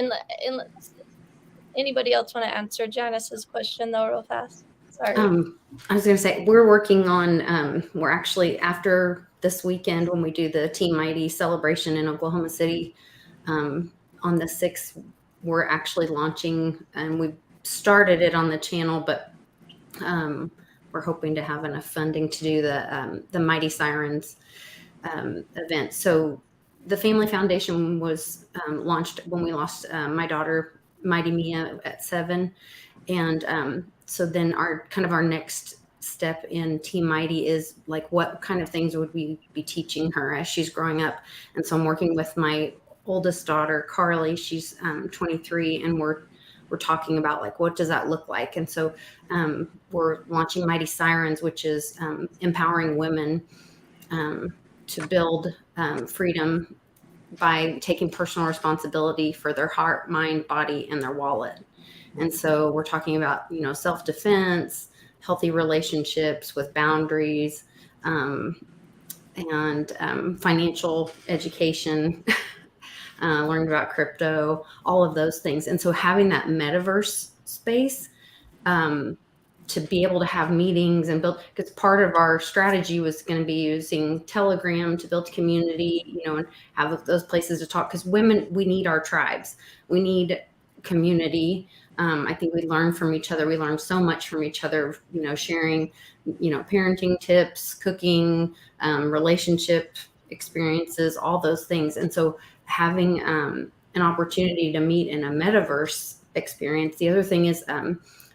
Speaker 2: Anybody else want to answer Janice's question though real fast? Sorry.
Speaker 4: I was going to say, we're working on, we're actually, after this weekend when we do the Team Mighty celebration in Oklahoma City, on the 6th, we're actually launching, and we started it on the channel, but we're hoping to have enough funding to do the Mighty Sirens event. So the Family Foundation was launched when we lost my daughter, Mighty Mia, at 7. And so then our next step in Team Mighty is like, what kind of things would we be teaching her as she's growing up? And so I'm working with my oldest daughter, Carly. She's 23, and we're talking about like, what does that look like? And so we're launching Mighty Sirens, which is empowering women to build freedom by taking personal responsibility for their heart, mind, body, and their wallet. And so we're talking about, self-defense, healthy relationships with boundaries, and financial education, learned about crypto, all of those things. And so having that metaverse space to be able to have meetings and build, because part of our strategy was going to be using Telegram to build community, and have those places to talk, because women, we need our tribes. We need community. I think we learn from each other. We learn so much from each other, sharing, parenting tips, cooking, relationship experiences, all those things. And so having an opportunity to meet in a metaverse experience. The other thing is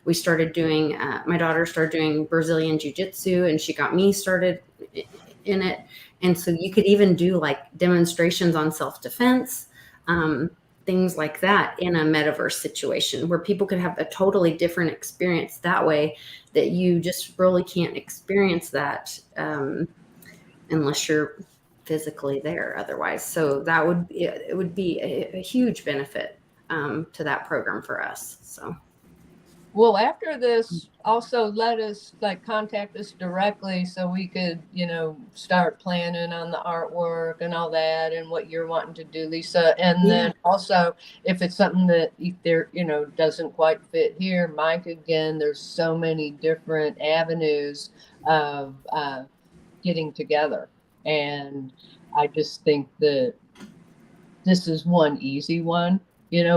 Speaker 4: we started doing, my daughter started doing Brazilian Jiu-Jitsu, and she got me started in it. And so you could even do like demonstrations on self-defense, things like that in a metaverse situation where people could have a totally different experience that way, that you just really can't experience that unless you're physically there otherwise. So that would be, it would be a huge benefit to that program for us. So.
Speaker 3: Well, after this, also let us contact us directly so we could, start planning on the artwork and all that and what you're wanting to do, Lisa. And then also, if it's something that there, doesn't quite fit here, Mike, again, there's so many different avenues of getting together. And I just think that this is one easy one.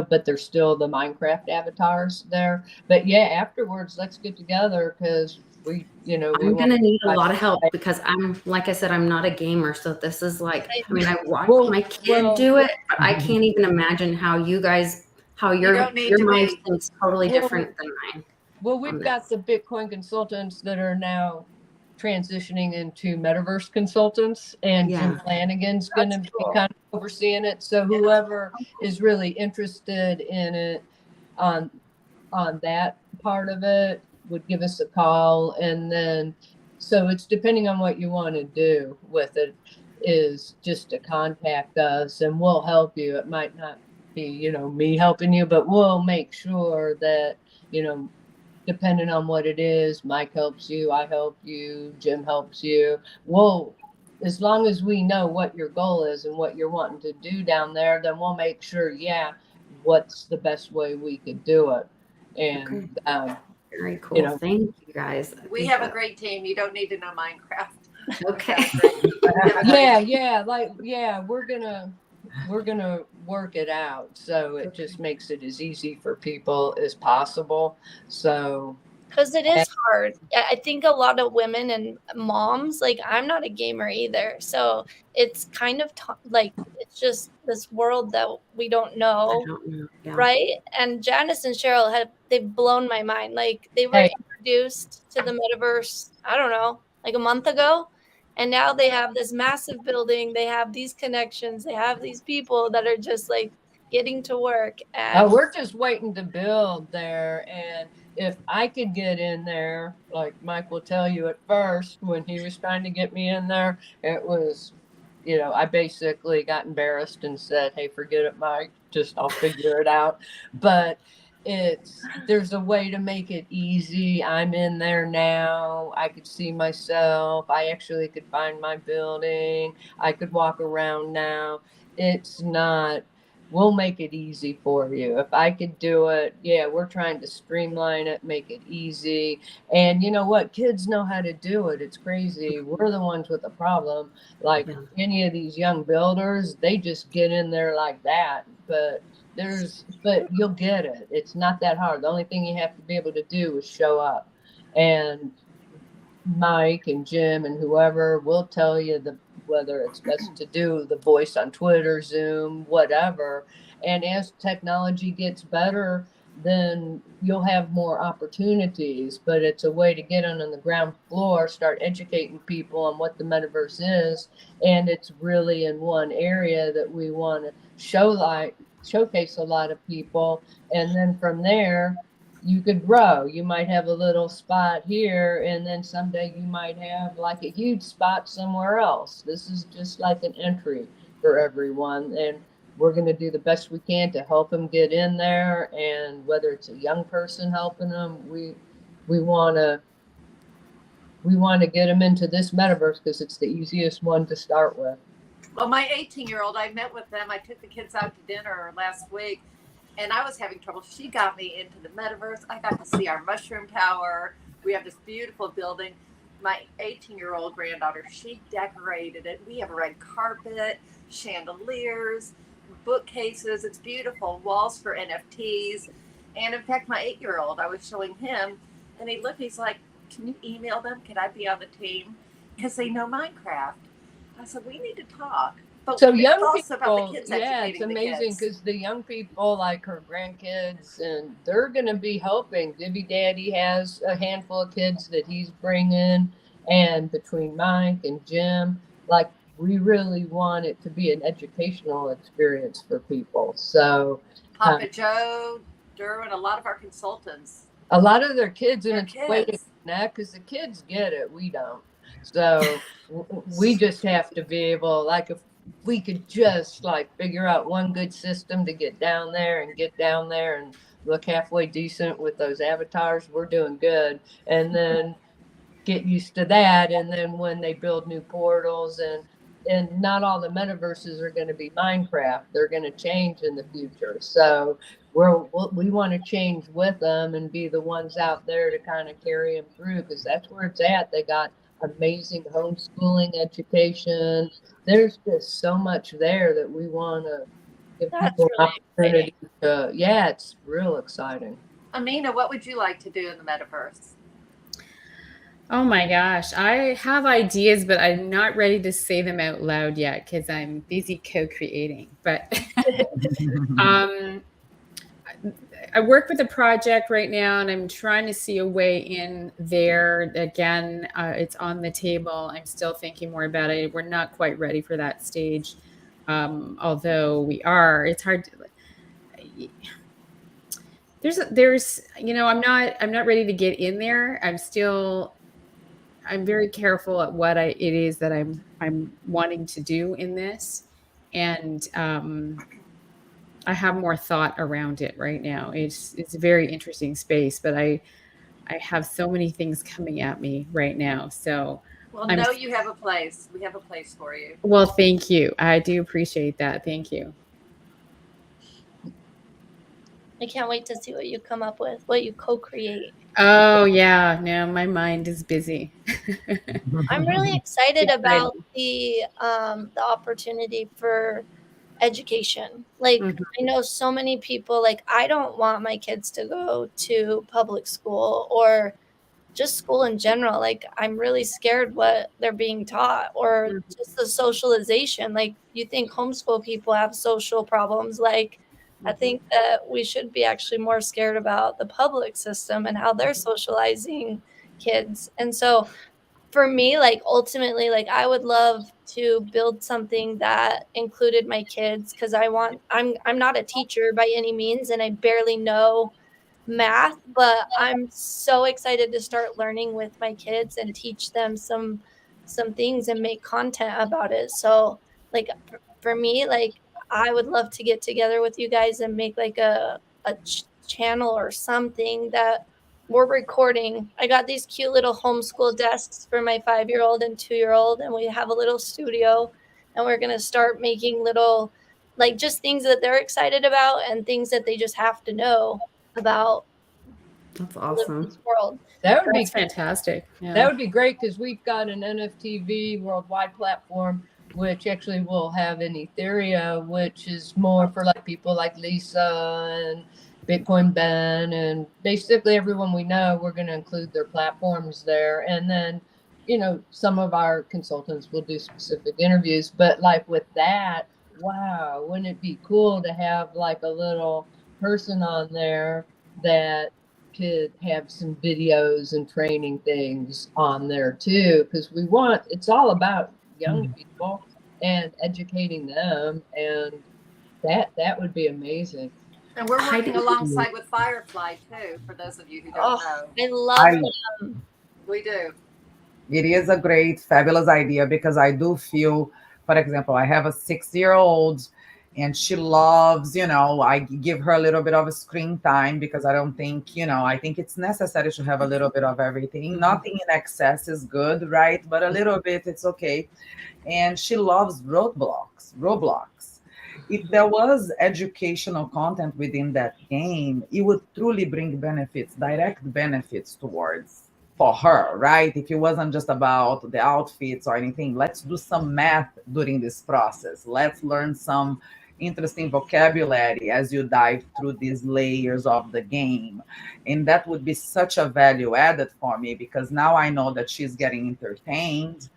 Speaker 3: But there's still the Minecraft avatars there. But yeah, afterwards, let's get together, because I'm
Speaker 4: going to need a lot of help, because like I said, I'm not a gamer. So this is like, I watch my kid do it, but I can't even imagine how you guys, how your mind is totally different than mine.
Speaker 3: Well, we've got the Bitcoin consultants that are now transitioning into metaverse consultants, and Jim Flanagan's going to be kind of overseeing it. So whoever is really interested in it on that part of it would give us a call. And then, so it's depending on what you want to do with it, is just to contact us and we'll help you. It might not be, me helping you, but we'll make sure that, depending on what it is, Mike helps you, I help you, Jim helps you. Well, as long as we know what your goal is and what you're wanting to do down there, then we'll make sure, what's the best way we could do it. And
Speaker 4: very cool. Thank you guys.
Speaker 6: We have a great team. You don't need to know Minecraft.
Speaker 4: Okay.
Speaker 3: We're gonna work it out, so it just makes it as easy for people as possible. So
Speaker 2: Because it is hard. I think a lot of women and moms, like I'm not a gamer either. So it's kind of like, it's just this world that we don't
Speaker 4: I
Speaker 2: know.
Speaker 4: don't know. Yeah.
Speaker 2: Right. And Janice and Cheryl they've blown my mind. Like they were introduced to the metaverse, I don't know, like a month ago. And now they have this massive building. They have these connections. They have these people that are just like getting to work. And
Speaker 3: we're just waiting to build there. And if I could get in there, like Mike will tell you at first, when he was trying to get me in there, it was, I basically got embarrassed and said, hey, forget it, Mike, I'll figure it out. But there's a way to make it easy. I'm in there now. I could see myself. I actually could find my building. I could walk around now. It's not, we'll make it easy for you. If I could do it, we're trying to streamline it, make it easy. And you know what? Kids know how to do it. It's crazy. We're the ones with the problem. Like any of these young builders, they just get in there like that. But you'll get it. It's not that hard. The only thing you have to be able to do is show up. And Mike and Jim and whoever will tell you whether it's best to do the voice on Twitter, Zoom, whatever. And as technology gets better, then you'll have more opportunities. But it's a way to get on the ground floor, start educating people on what the metaverse is. And it's really in one area that we want to showcase a lot of people. And then from there, you could grow. You might have a little spot here, and then someday you might have like a huge spot somewhere else. This is just like an entry for everyone, and we're going to do the best we can to help them get in there. And whether it's a young person helping them, we want to get them into this metaverse because it's the easiest one to start with.
Speaker 6: Well, my 18-year-old, I met with them. I took the kids out to dinner last week. And I was having trouble. She got me into the metaverse. I got to see our mushroom tower. We have this beautiful building. My 18-year-old granddaughter, she decorated it. We have a red carpet, chandeliers, bookcases. It's beautiful. Walls for NFTs. And in fact, my 8-year-old, I was showing him, and he looked, he's like, can you email them? Can I be on the team? Because they know Minecraft. I said, we need to talk. But
Speaker 3: so young people, it's amazing because the young people, like her grandkids, and they're going to be helping. Divvy Daddy has a handful of kids that he's bringing, and between Mike and Jim, like we really want it to be an educational experience for people. So
Speaker 6: Papa Joe, Derwin, a lot of our consultants,
Speaker 3: a lot of their kids, and it's way to connect because the kids get it, we don't. So we just have to be able, like, if we could just like figure out one good system to get down there and look halfway decent with those avatars, we're doing good. And then get used to that. And then when they build new portals, and not all the metaverses are going to be Minecraft, they're going to change in the future. So we want to change with them and be the ones out there to kind of carry them through, because that's where it's at. They got amazing homeschooling education. There's just so much there that we want to give people an opportunity to. Yeah, it's real exciting.
Speaker 6: Amina, what would you like to do in the metaverse?
Speaker 7: Oh my gosh, I have ideas, but I'm not ready to say them out loud yet because I'm busy co-creating. But I work with a project right now, and I'm trying to see a way in there. Again, it's on the table. I'm still thinking more about it. We're not quite ready for that stage, although we are. It's hard to. There's I'm not ready to get in there. I'm very careful at what it is that I'm wanting to do in this, and I have more thought around it right now. It's a very interesting space, but I have so many things coming at me right now. So
Speaker 6: you have a place. We have a place for you.
Speaker 7: Well, thank you. I do appreciate that. Thank you.
Speaker 2: I can't wait to see what you come up with, what you co-create.
Speaker 7: Oh yeah, no, my mind is busy.
Speaker 2: I'm really excited about the opportunity for education. Like, I know so many people, like, I don't want my kids to go to public school or just school in general. Like, I'm really scared what they're being taught, or just the socialization. Like, you think homeschool people have social problems. Like, I think that we should be actually more scared about the public system and how they're socializing kids. And so for me, like, ultimately, like, I would love to build something that included my kids, because I'm not a teacher by any means, and I barely know math, but I'm so excited to start learning with my kids and teach them some things and make content about it. So, like, for me, like, I would love to get together with you guys and make like a channel or something that we're recording. I got these cute little homeschool desks for my 5-year-old and 2-year-old, and we have a little studio, and we're going to start making little, like, just things that they're excited about and things that they just have to know about.
Speaker 4: That's awesome.
Speaker 2: This world.
Speaker 3: That would
Speaker 7: That's
Speaker 3: be
Speaker 7: fantastic. Yeah.
Speaker 3: That would be great, because we've got an NFTV worldwide platform, which actually will have an Ethereum, which is more for like people like Lisa and Bitcoin Ben, and basically everyone we know. We're going to include their platforms there. And then, you know, some of our consultants will do specific interviews. But like with that, wow, wouldn't it be cool to have like a little person on there that could have some videos and training things on there too, because it's all about young people and educating them, and that would be amazing.
Speaker 6: And we're working alongside with Firefly too, for those of you who don't know.
Speaker 2: I love them.
Speaker 6: We do.
Speaker 5: It is a great, fabulous idea, because I do feel, for example, I have a 6-year-old and she loves, I give her a little bit of a screen time, because I don't think, I think it's necessary to have a little bit of everything. Nothing in excess is good, right? But a little bit, it's okay. And she loves Roblox. If there was educational content within that game, it would truly bring benefits, direct benefits for her, right? If it wasn't just about the outfits or anything, let's do some math during this process. Let's learn some interesting vocabulary as you dive through these layers of the game. And that would be such a value added for me, because now I know that she's getting entertained,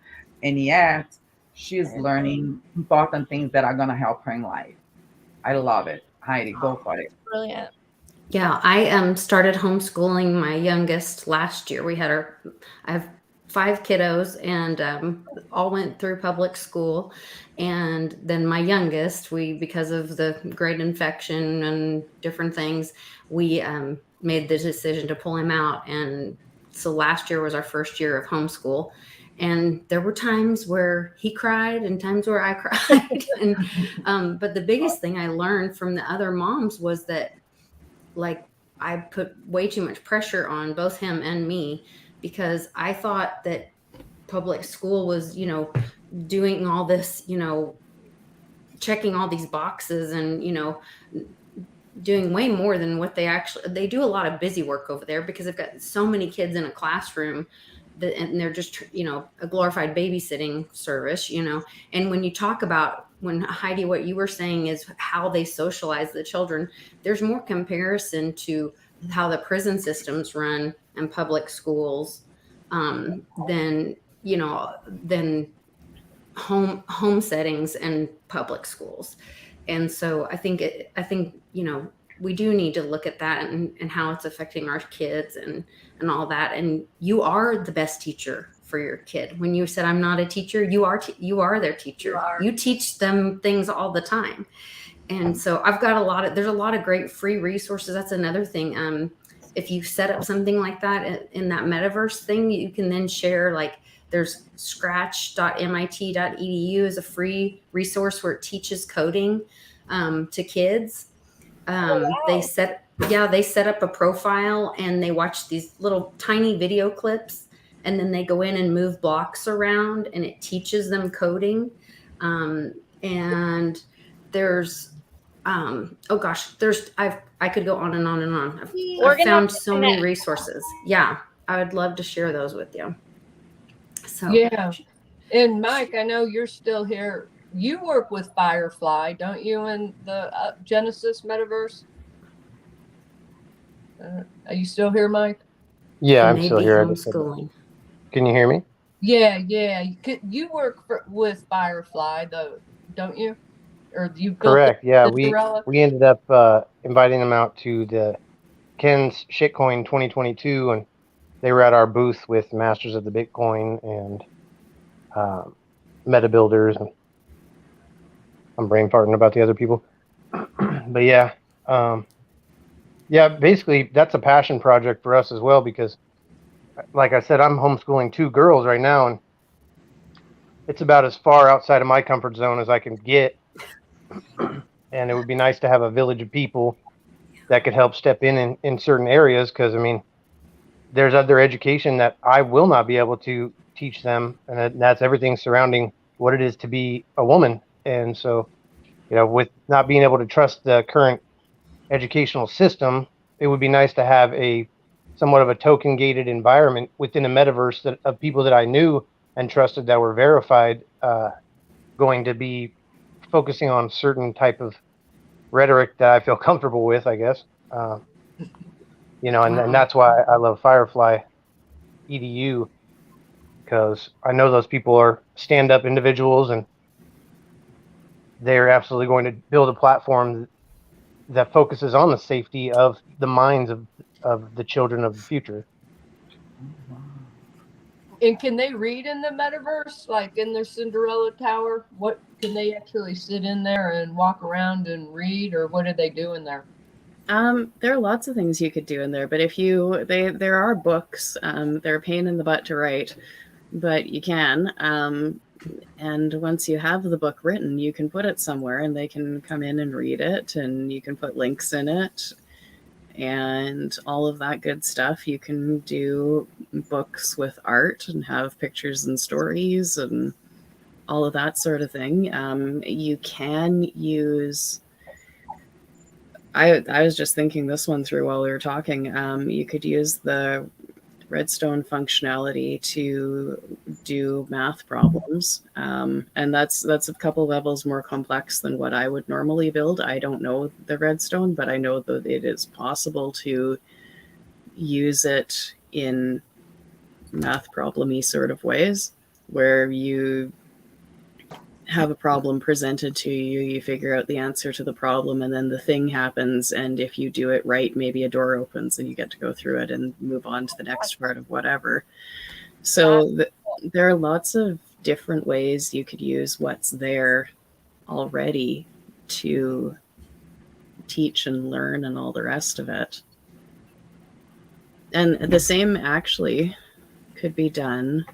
Speaker 5: and yet she's learning important things that are going to help her in life. I love it. Heidi, go for it.
Speaker 2: Brilliant.
Speaker 4: Yeah, I started homeschooling my youngest last year. I have 5 kiddos, and all went through public school. And then my youngest, because of the great infection and different things, we made the decision to pull him out. And so last year was our first year of homeschool. And there were times where he cried and times where I cried. But the biggest thing I learned from the other moms was that, like, I put way too much pressure on both him and me, because I thought that public school was, doing all this, checking all these boxes and, doing way more than what they do. A lot of busy work over there, because they've got so many kids in a classroom and they're just, a glorified babysitting service, and when you talk about, when Heidi, what you were saying is how they socialize the children, there's more comparison to how the prison systems run and public schools than home settings and public schools. And so I think we do need to look at that and how it's affecting our kids and all that. And you are the best teacher for your kid. When you said, I'm not a teacher, you are their teacher. You teach them things all the time. And so I've got there's a lot of great free resources. That's another thing. If you set up something like that in that metaverse thing, you can then share, like, there's scratch.mit.edu is a free resource where it teaches coding to kids. They set up a profile and they watch these little tiny video clips, and then they go in and move blocks around, and it teaches them coding. And there's I could go on and on and on. I've found so many resources. Yeah, I would love to share those with you. So
Speaker 3: yeah. And Mike, I know you're still here you work with Firefly, don't you, in the Genesis Metaverse? Are you still here, Mike?
Speaker 8: Yeah,
Speaker 4: He
Speaker 8: I'm
Speaker 4: may
Speaker 8: still
Speaker 4: be
Speaker 8: here.
Speaker 4: homeschooling.
Speaker 8: Can you hear me?
Speaker 3: Yeah. You work with Firefly, though, don't you? Or you built
Speaker 8: Correct. Yeah,
Speaker 3: the Cinderella?
Speaker 8: we ended up inviting them out to the Ken's Shitcoin 2022, and they were at our booth with Masters of the Bitcoin and Meta Builders, and I'm brain farting about the other people. But yeah, basically that's a passion project for us as well because, like I said, I'm homeschooling 2 girls right now, and it's about as far outside of my comfort zone as I can get. And it would be nice to have a village of people that could help step in certain areas because, I mean, there's other education that I will not be able to teach them, and that's everything surrounding what it is to be a woman. And so, with not being able to trust the current educational system, it would be nice to have a somewhat of a token gated environment within a metaverse of people that I knew and trusted that were verified, going to be focusing on certain type of rhetoric that I feel comfortable with, I guess. And that's why I love Firefly EDU, because I know those people are stand up individuals and they're absolutely going to build a platform that focuses on the safety of the minds of the children of the future.
Speaker 3: And can they read in the metaverse, like in their Cinderella tower? What can they actually sit in there and walk around and read, or what are they doing there?
Speaker 1: There are lots of things you could do in there, but there are books. They're a pain in the butt to write, but you can. And once you have the book written, you can put it somewhere and they can come in and read it, and you can put links in it and all of that good stuff. You can do books with art and have pictures and stories and all of that sort of thing. You can use... I was just thinking this one through while we were talking. You could use the Redstone functionality to do math problems, and that's a couple levels more complex than what I would normally build. I don't know the Redstone, but I know that it is possible to use it in math problem-y sort of ways, where you have a problem presented to you, you figure out the answer to the problem, and then the thing happens, and if you do it right, maybe a door opens and you get to go through it and move on to the next part of whatever. So there are lots of different ways you could use what's there already to teach and learn and all the rest of it. And the same actually could be done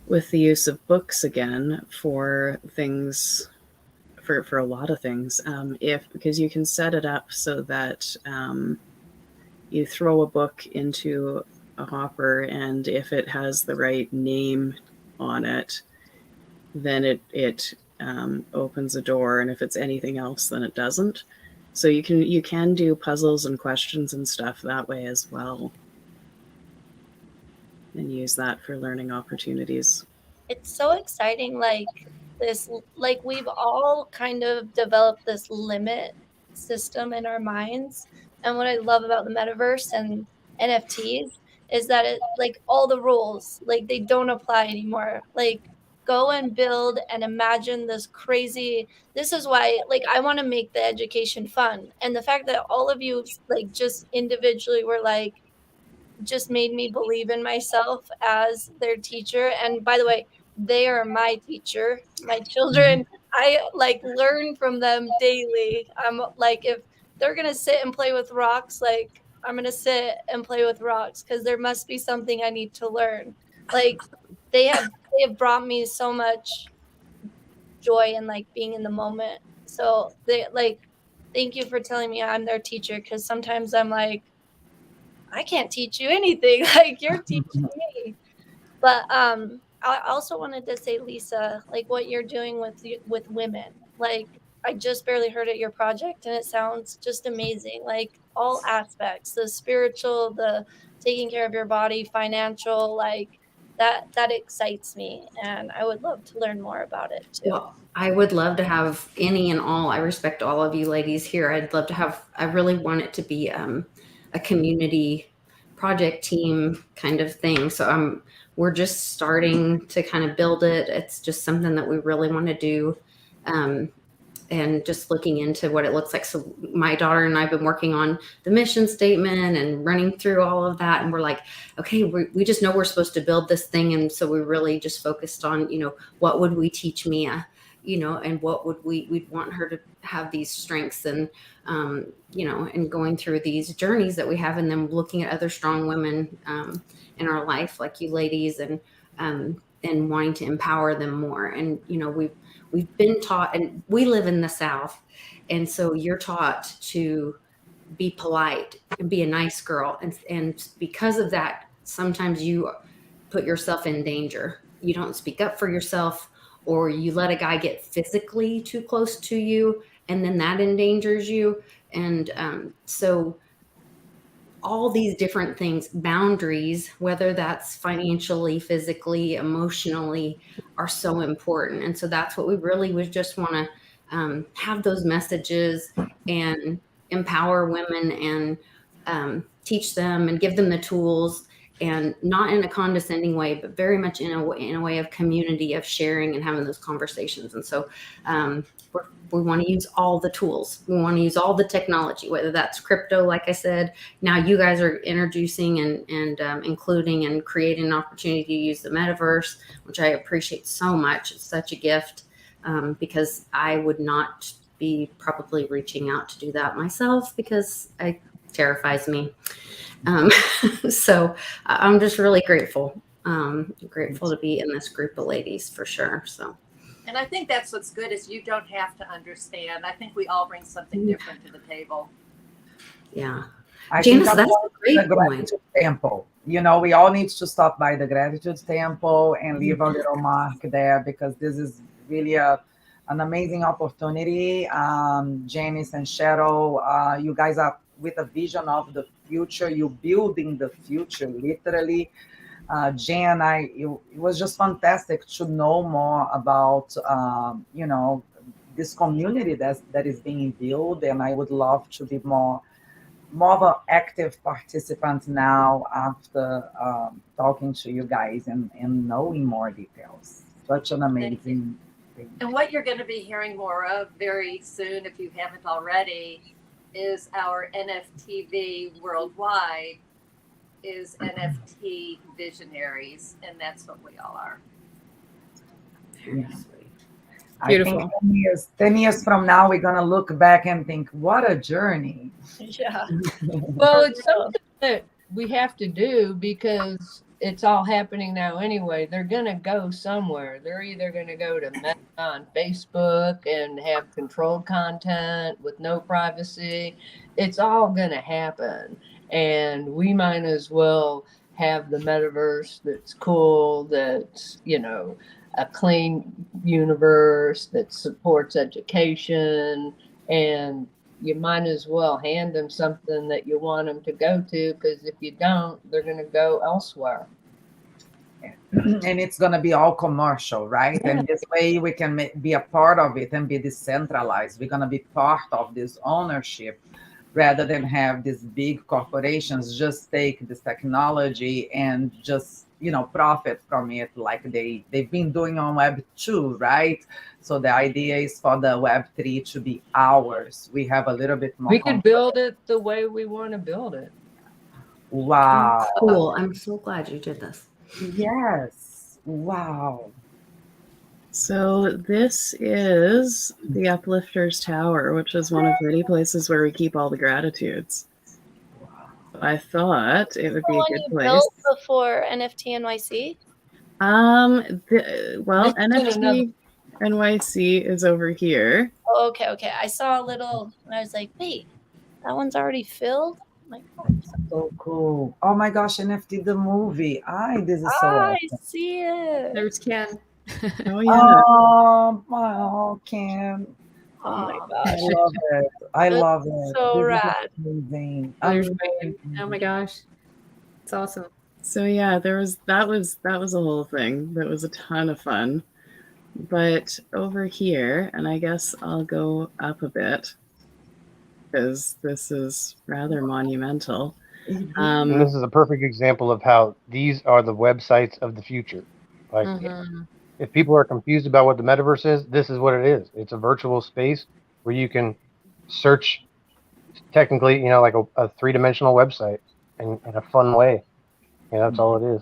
Speaker 1: with the use of books again for things, for a lot of things, because you can set it up so that you throw a book into a hopper, and if it has the right name on it, then it opens a door, and if it's anything else, then it doesn't. So you can do puzzles and questions and stuff that way as well, and use that for learning opportunities.
Speaker 2: It's so exciting, like we've all kind of developed this limit system in our minds. And what I love about the metaverse and NFTs is that it, like, all the rules, like, they don't apply anymore. Like, go and build and imagine this crazy... This is why, like, I want to make the education fun. And the fact that all of you, like, just individually were like, just made me believe in myself as their teacher. And by the way, they are my teacher. My children, I like learn from them daily. I'm like, if they're gonna sit and play with rocks, like, I'm gonna sit and play with rocks, because there must be something I need to learn. Like, they have brought me so much joy and, like, being in the moment. So they, like, thank you for telling me I'm their teacher, because sometimes I'm like, I can't teach you anything. Like, you're teaching me. But I also wanted to say, Lisa, like, what you're doing with women. Like, I just barely heard at your project, and it sounds just amazing. Like, all aspects, the spiritual, the taking care of your body, financial, like, that excites me, and I would love to learn more about it too.
Speaker 4: Well, I would love to have any and all. I respect all of you ladies here. I'd love to have. I really want it to be a community project team kind of thing. So we're just starting to kind of build it. It's just something that we really want to do. And just looking into what it looks like. So my daughter and I have been working on the mission statement and running through all of that. And we're like, okay, we just know we're supposed to build this thing. And so we really just focused on, what would we teach Mia, and what would we'd want her to have these strengths and, and going through these journeys that we have, and then looking at other strong women in our life, like you ladies, and wanting to empower them more. And, we've been taught, and we live in the South, and so you're taught to be polite and be a nice girl, and because of that, sometimes you put yourself in danger. You don't speak up for yourself, or you let a guy get physically too close to you, and then that endangers you. And so all these different things, boundaries, whether that's financially, physically, emotionally, are so important. And so that's what we really would just want to have those messages and empower women and teach them and give them the tools, and not in a condescending way, but very much in a way of community, of sharing and having those conversations. And so we want to use all the tools. We want to use all the technology, whether that's crypto, like I said. Now you guys are introducing and including and creating an opportunity to use the Metaverse, which I appreciate so much. It's such a gift, because I would not be probably reaching out to do that myself, because it terrifies me. So I'm just really grateful to be in this group of ladies, for sure. So.
Speaker 6: And I think that's what's good, is you don't have to understand. I think we all bring something different to the table.
Speaker 4: Yeah.
Speaker 5: Janice,
Speaker 4: that's a great point.
Speaker 5: Gratitude temple. We all need to stop by the gratitude temple and leave a little mark there, because this is really an amazing opportunity. Janice and Cheryl, you guys are with a vision of the future. You're building the future, literally. Jan, it was just fantastic to know more about, this community that is being built. And I would love to be more of an active participant now after talking to you guys and knowing more details. Such an amazing thing.
Speaker 6: And what you're going to be hearing more of very soon, if you haven't already, is our NFTV worldwide is NFT visionaries, and that's what we all are.
Speaker 5: Yeah.
Speaker 7: Beautiful.
Speaker 5: I think 10 years from now, we're going to look back and think, what a journey.
Speaker 2: Yeah.
Speaker 3: Well, it's something that we have to do, because it's all happening now anyway. They're going to go somewhere. They're either going to go to Meta on Facebook and have controlled content with no privacy. It's all going to happen. And we might as well have the metaverse that's cool, that's, a clean universe that supports education. And you might as well hand them something that you want them to go to, because if you don't, they're going to go elsewhere.
Speaker 5: And it's going to be all commercial, right? Yeah. And this way we can be a part of it and be decentralized. We're going to be part of this ownership, rather than have these big corporations just take this technology and just, profit from it, like they've been doing on Web 2, right? So the idea is for the Web 3 to be ours. We have a little bit more.
Speaker 3: We could build it the way we want to build it.
Speaker 5: Wow.
Speaker 4: Cool. I'm so glad you did this.
Speaker 5: Yes. Wow.
Speaker 1: So this is the Uplifters Tower, which is one of many places where we keep all the gratitudes. I thought it would be a good place.
Speaker 2: Built before NFT NYC?
Speaker 1: NFT NYC is over here.
Speaker 2: Oh, okay. I saw a little, and I was like, wait, that one's already filled? I'm like, oh.
Speaker 5: So cool. Oh my gosh, NFT the movie. This is so awesome.
Speaker 2: I see it.
Speaker 7: There's Ken.
Speaker 1: Oh, yeah.
Speaker 5: Oh, Ken.
Speaker 2: Oh my gosh.
Speaker 5: I love it.
Speaker 2: So
Speaker 5: this
Speaker 2: rad.
Speaker 5: Amazing.
Speaker 7: Oh my gosh. It's awesome.
Speaker 1: So yeah, that was a whole thing. That was a ton of fun. But over here, and I guess I'll go up a bit because this is rather monumental.
Speaker 8: And this is a perfect example of how these are the websites of the future. Like, if people are confused about what the metaverse is, this is what it is. It's a virtual space where you can search, technically, like a three-dimensional website in a fun way. Yeah, that's all it is.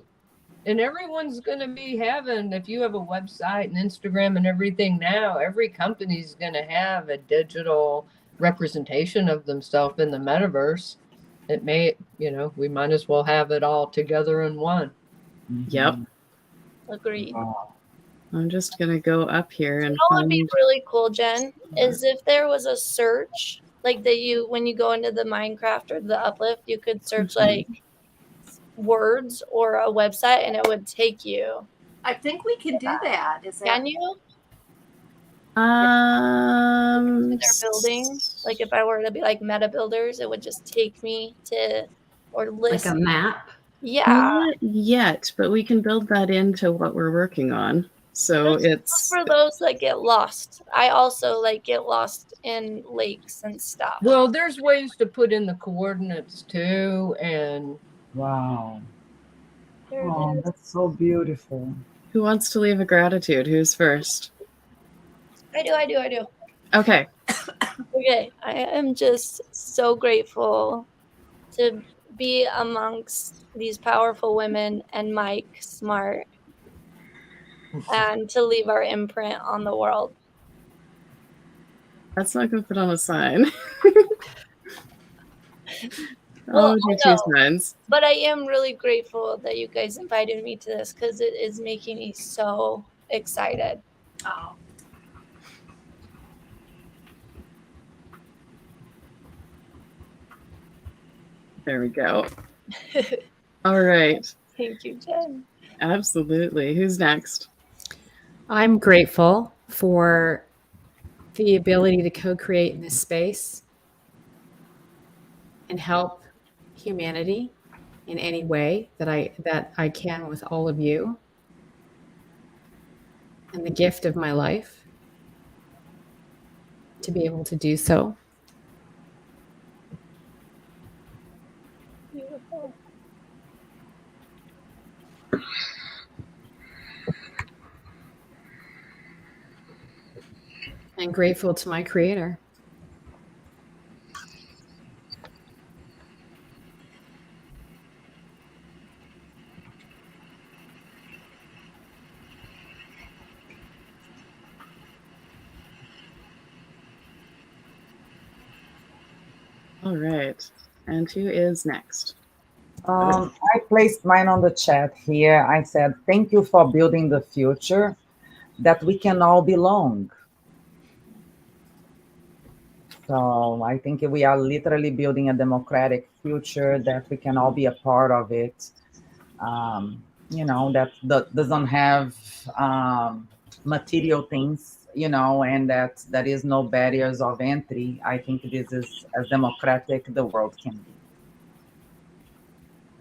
Speaker 3: And everyone's going to be having, if you have a website and Instagram and everything now, every company's going to have a digital representation of themselves in the metaverse. It may, we might as well have it all together in one.
Speaker 1: Yep.
Speaker 2: Agreed.
Speaker 1: I'm just going to go up here and
Speaker 2: what would be really cool, Jen, is if there was a search, like when you go into the Minecraft or the Uplift, you could search like words or a website and it would take you.
Speaker 6: I think we can do that.
Speaker 2: Can you?
Speaker 1: They're
Speaker 2: building. Like if I were to be like Meta Builders, it would just take me to or list
Speaker 4: like a map.
Speaker 2: Yeah.
Speaker 1: Not yet, but we can build that into what we're working on. So it's
Speaker 2: for those that get lost. I also get lost in lakes and stuff.
Speaker 3: Well, there's ways to put in the coordinates too, and
Speaker 5: wow. Oh, that's so beautiful.
Speaker 1: Who wants to leave a gratitude? Who's first?
Speaker 2: I do.
Speaker 1: Okay.
Speaker 2: Okay. I am just so grateful to be amongst these powerful women and Mike Smart and to leave our imprint on the world.
Speaker 1: That's not going to fit on a sign.
Speaker 2: Well,
Speaker 1: do two signs.
Speaker 2: But I am really grateful that you guys invited me to this because it is making me so excited.
Speaker 6: Oh.
Speaker 1: There we go. All right.
Speaker 2: Thank you, Jen.
Speaker 1: Absolutely. Who's next?
Speaker 7: I'm grateful for the ability to co-create in this space and help humanity in any way that I can with all of you, and the gift of my life to be able to do so.
Speaker 2: Beautiful.
Speaker 7: And grateful to my creator.
Speaker 1: All right. And who is next?
Speaker 5: I placed mine on the chat here. I said, thank you for building the future that we can all belong. So I think we are literally building a democratic future that we can all be a part of it. That doesn't have material things, and that there is no barriers of entry. I think this is as democratic the world can be.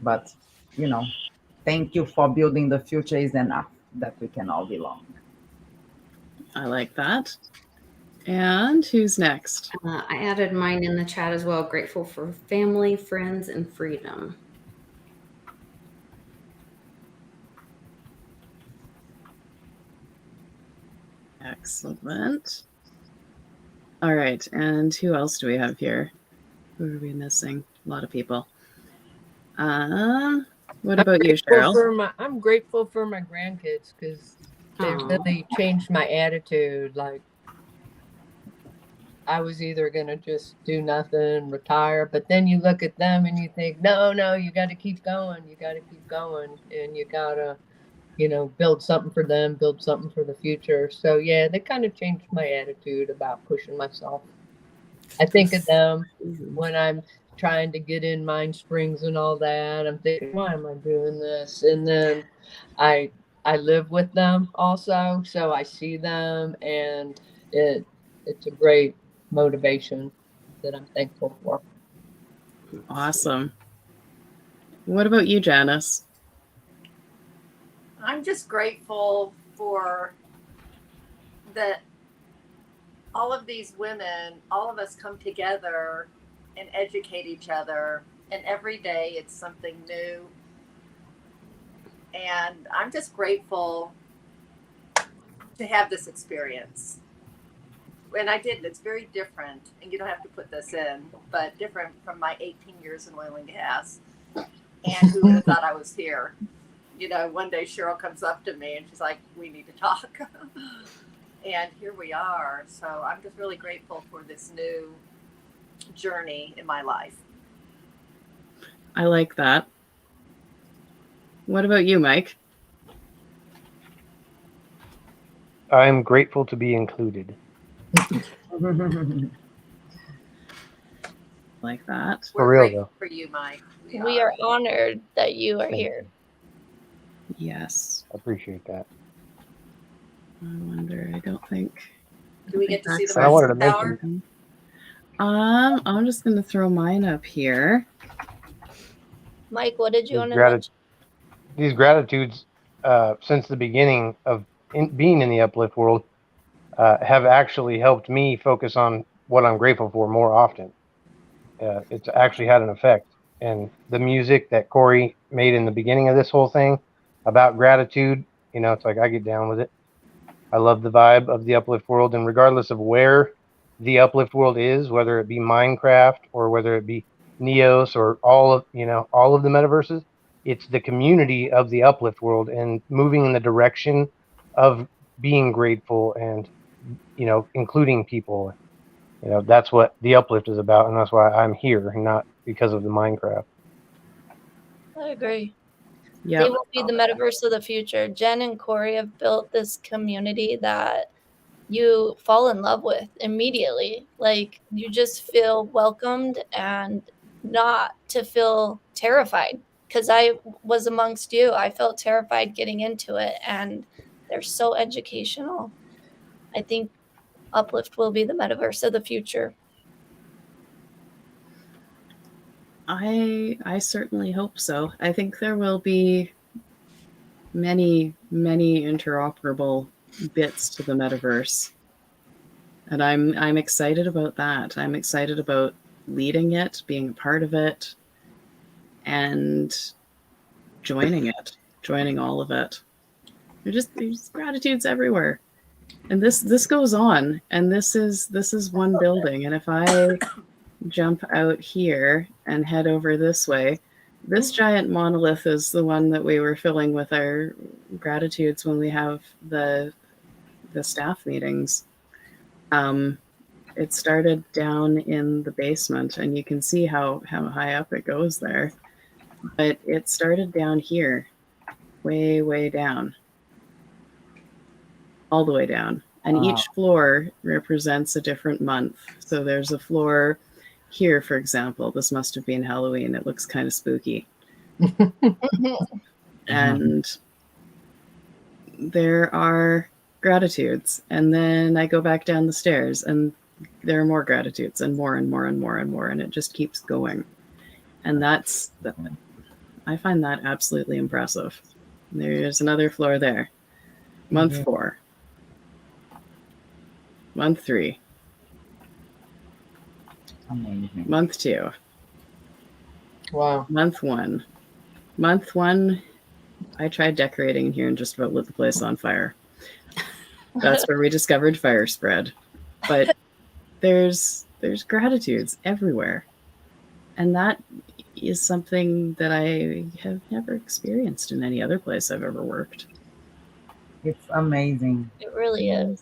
Speaker 5: But, thank you for building the future is enough that we can all belong.
Speaker 1: I like that. And who's next?
Speaker 4: I added mine in the chat as well. Grateful for family, friends, and freedom.
Speaker 1: Excellent. All right. And who else do we have here? Who are we missing? A lot of people. What about you, Cheryl?
Speaker 3: I'm grateful for my grandkids because they really changed my attitude. Like, I was either going to just do nothing, retire, but then you look at them and you think, no, you got to keep going. You got to keep going, and you got to, build something for them, build something for the future. So yeah, they kind of changed my attitude about pushing myself. I think of them when I'm trying to get in Mind Springs and all that. I'm thinking, why am I doing this? And then I live with them also, so I see them, and it's a great motivation that I'm thankful for.
Speaker 1: Awesome. What about you, Janice?
Speaker 6: I'm just grateful for that all of these women, all of us come together and educate each other. And every day it's something new. And I'm just grateful to have this experience. And I did, it's very different. And you don't have to put this in, but different from my 18 years in oil and gas. And who would have thought I was here? You know, one day Cheryl comes up to me and she's like, we need to talk. And here we are. So I'm just really grateful for this new journey in my life.
Speaker 1: I like that. What about you, Mike?
Speaker 9: I'm grateful to be included.
Speaker 1: Like that.
Speaker 6: We're
Speaker 9: For real,
Speaker 6: grateful
Speaker 9: though.
Speaker 6: for you, Mike.
Speaker 2: We are honored that you are
Speaker 9: Thank
Speaker 2: here.
Speaker 1: Yes.
Speaker 9: I appreciate that.
Speaker 1: I wonder. I don't think.
Speaker 6: Do we get to see the
Speaker 9: I wanted
Speaker 6: Russian
Speaker 9: to
Speaker 6: tower?
Speaker 9: mention-
Speaker 1: I'm just gonna throw mine up here.
Speaker 2: Mike, what did you want to
Speaker 9: Gratitude.
Speaker 2: mention?
Speaker 9: These gratitudes, since the beginning of being in the uplift world, have actually helped me focus on what I'm grateful for more often. It's actually had an effect. And the music that Corey made in the beginning of this whole thing about gratitude, you know, it's like I get down with it. I love the vibe of the uplift world, and regardless of where the uplift world is, whether it be Minecraft or whether it be Neos or all of the metaverses, it's the community of the uplift world and moving in the direction of being grateful and, you know, including people. You know, that's what the uplift is about, and that's why I'm here, not because of the Minecraft.
Speaker 2: I agree.
Speaker 1: Yeah.
Speaker 2: They will be the metaverse of the future. Jen and Corey have built this community that you fall in love with immediately. Like you just feel welcomed and not to feel terrified. Because I was amongst you. I felt terrified getting into it, and they're so educational. I think Uplift will be the metaverse of the future.
Speaker 1: I certainly hope so. I think there will be many interoperable bits to the metaverse. And I'm excited about that. I'm excited about leading it, being a part of it, and joining all of it. There's gratitudes everywhere. And this goes on, and this is one building. And if I jump out here and head over this way, this giant monolith is the one that we were filling with our gratitudes when we have the staff meetings. It started down in the basement, and you can see how high up it goes there. But it started down here, way down, all the way down. And each floor represents a different month. So there's a floor here, for example. This must have been Halloween. It looks kind of spooky. And there are gratitudes. And then I go back down the stairs, and there are more gratitudes, and more and more and more and more. And it just keeps going. And I find that absolutely impressive. There's another floor there. Month 4. Month 3.
Speaker 5: Amazing.
Speaker 1: Month 2.
Speaker 3: Wow.
Speaker 1: Month 1. Month 1, I tried decorating in here and just about lit the place on fire. That's where we discovered fire spread. But there's gratitudes everywhere. And that is something that I have never experienced in any other place I've ever worked.
Speaker 5: It's amazing.
Speaker 2: It really is.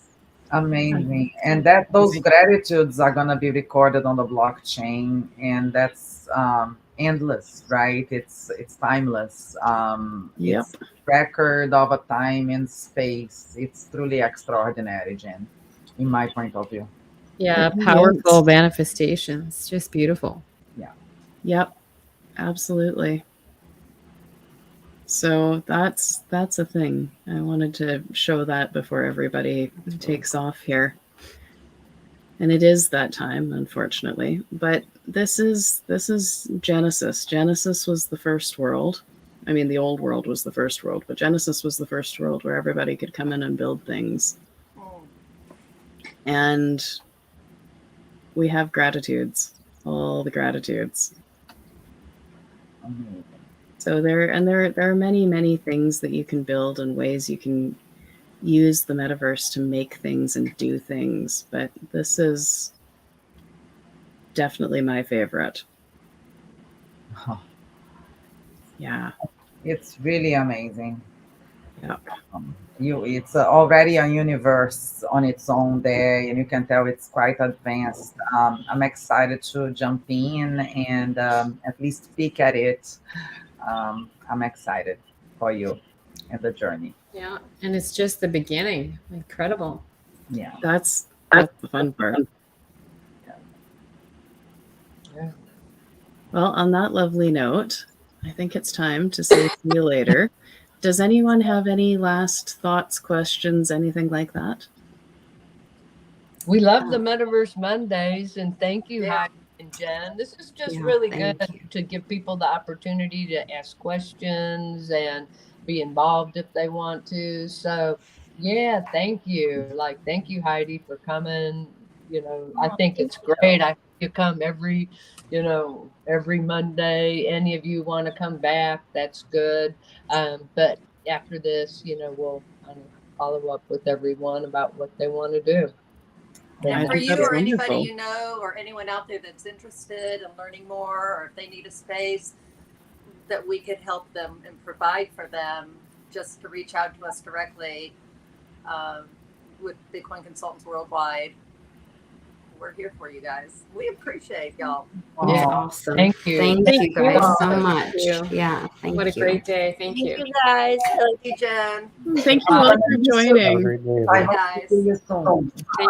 Speaker 5: Amazing. And those gratitudes are going to be recorded on the blockchain, and that's endless, right? It's timeless. It's record of a time and space. It's truly extraordinary, Jen, in my point of view.
Speaker 7: Yeah, powerful manifestations. Just beautiful.
Speaker 5: Yeah.
Speaker 1: Yep. Absolutely. So that's a thing. I wanted to show that before everybody takes off here. And it is that time, unfortunately. But this is Genesis. Genesis was the first world. I mean, the old world was the first world, but Genesis was the first world where everybody could come in and build things. And we have gratitudes, all the gratitudes.
Speaker 5: Amazing.
Speaker 1: So there are many things that you can build and ways you can use the metaverse to make things and do things, but this is definitely my favorite. Yeah.
Speaker 5: It's really amazing.
Speaker 1: Yeah.
Speaker 5: It's already a universe on its own there, and you can tell it's quite advanced. I'm excited to jump in and at least peek at it. I'm excited for you and the journey.
Speaker 7: Yeah, and it's just the beginning. Incredible.
Speaker 5: Yeah,
Speaker 1: That's the fun part.
Speaker 3: Yeah.
Speaker 1: Well, on that lovely note, I think it's time to say see you later. Does anyone have any last thoughts, questions, anything like that?
Speaker 3: We love the Metaverse Mondays, and thank you,
Speaker 6: Yeah.
Speaker 3: Heidi and Jen. This is just
Speaker 4: Yeah,
Speaker 3: really
Speaker 4: thank
Speaker 3: good
Speaker 4: you.
Speaker 3: to give people the opportunity to ask questions and be involved if they want to. So, yeah, thank you. Like, thank you, Heidi, for coming. I think it's great. I hope you come every Monday. Any of you want to come back, that's good. But after this, we'll kind of follow up with everyone about what they want to do.
Speaker 1: I
Speaker 6: For
Speaker 1: think
Speaker 6: you
Speaker 1: that's
Speaker 6: or anybody
Speaker 1: wonderful.
Speaker 6: you know or anyone out there that's interested in learning more, or if they need a space that we could help them and provide for them, just to reach out to us directly with Bitcoin Consultants Worldwide. We're here for you guys. We appreciate y'all.
Speaker 3: Yeah.
Speaker 4: Awesome.
Speaker 3: Thank you.
Speaker 4: Thank
Speaker 7: Thank
Speaker 4: you guys
Speaker 7: you.
Speaker 4: so
Speaker 7: Thank
Speaker 4: much.
Speaker 7: you.
Speaker 4: Yeah, thank
Speaker 7: What a
Speaker 4: you.
Speaker 7: great day. Thank
Speaker 2: Thank
Speaker 7: you.
Speaker 2: you guys.
Speaker 6: Thank you, Jen.
Speaker 1: Thank you all for
Speaker 9: Have a
Speaker 1: joining.
Speaker 9: great day,
Speaker 5: I
Speaker 9: everyone.
Speaker 5: hope to see you soon.
Speaker 7: Thank you.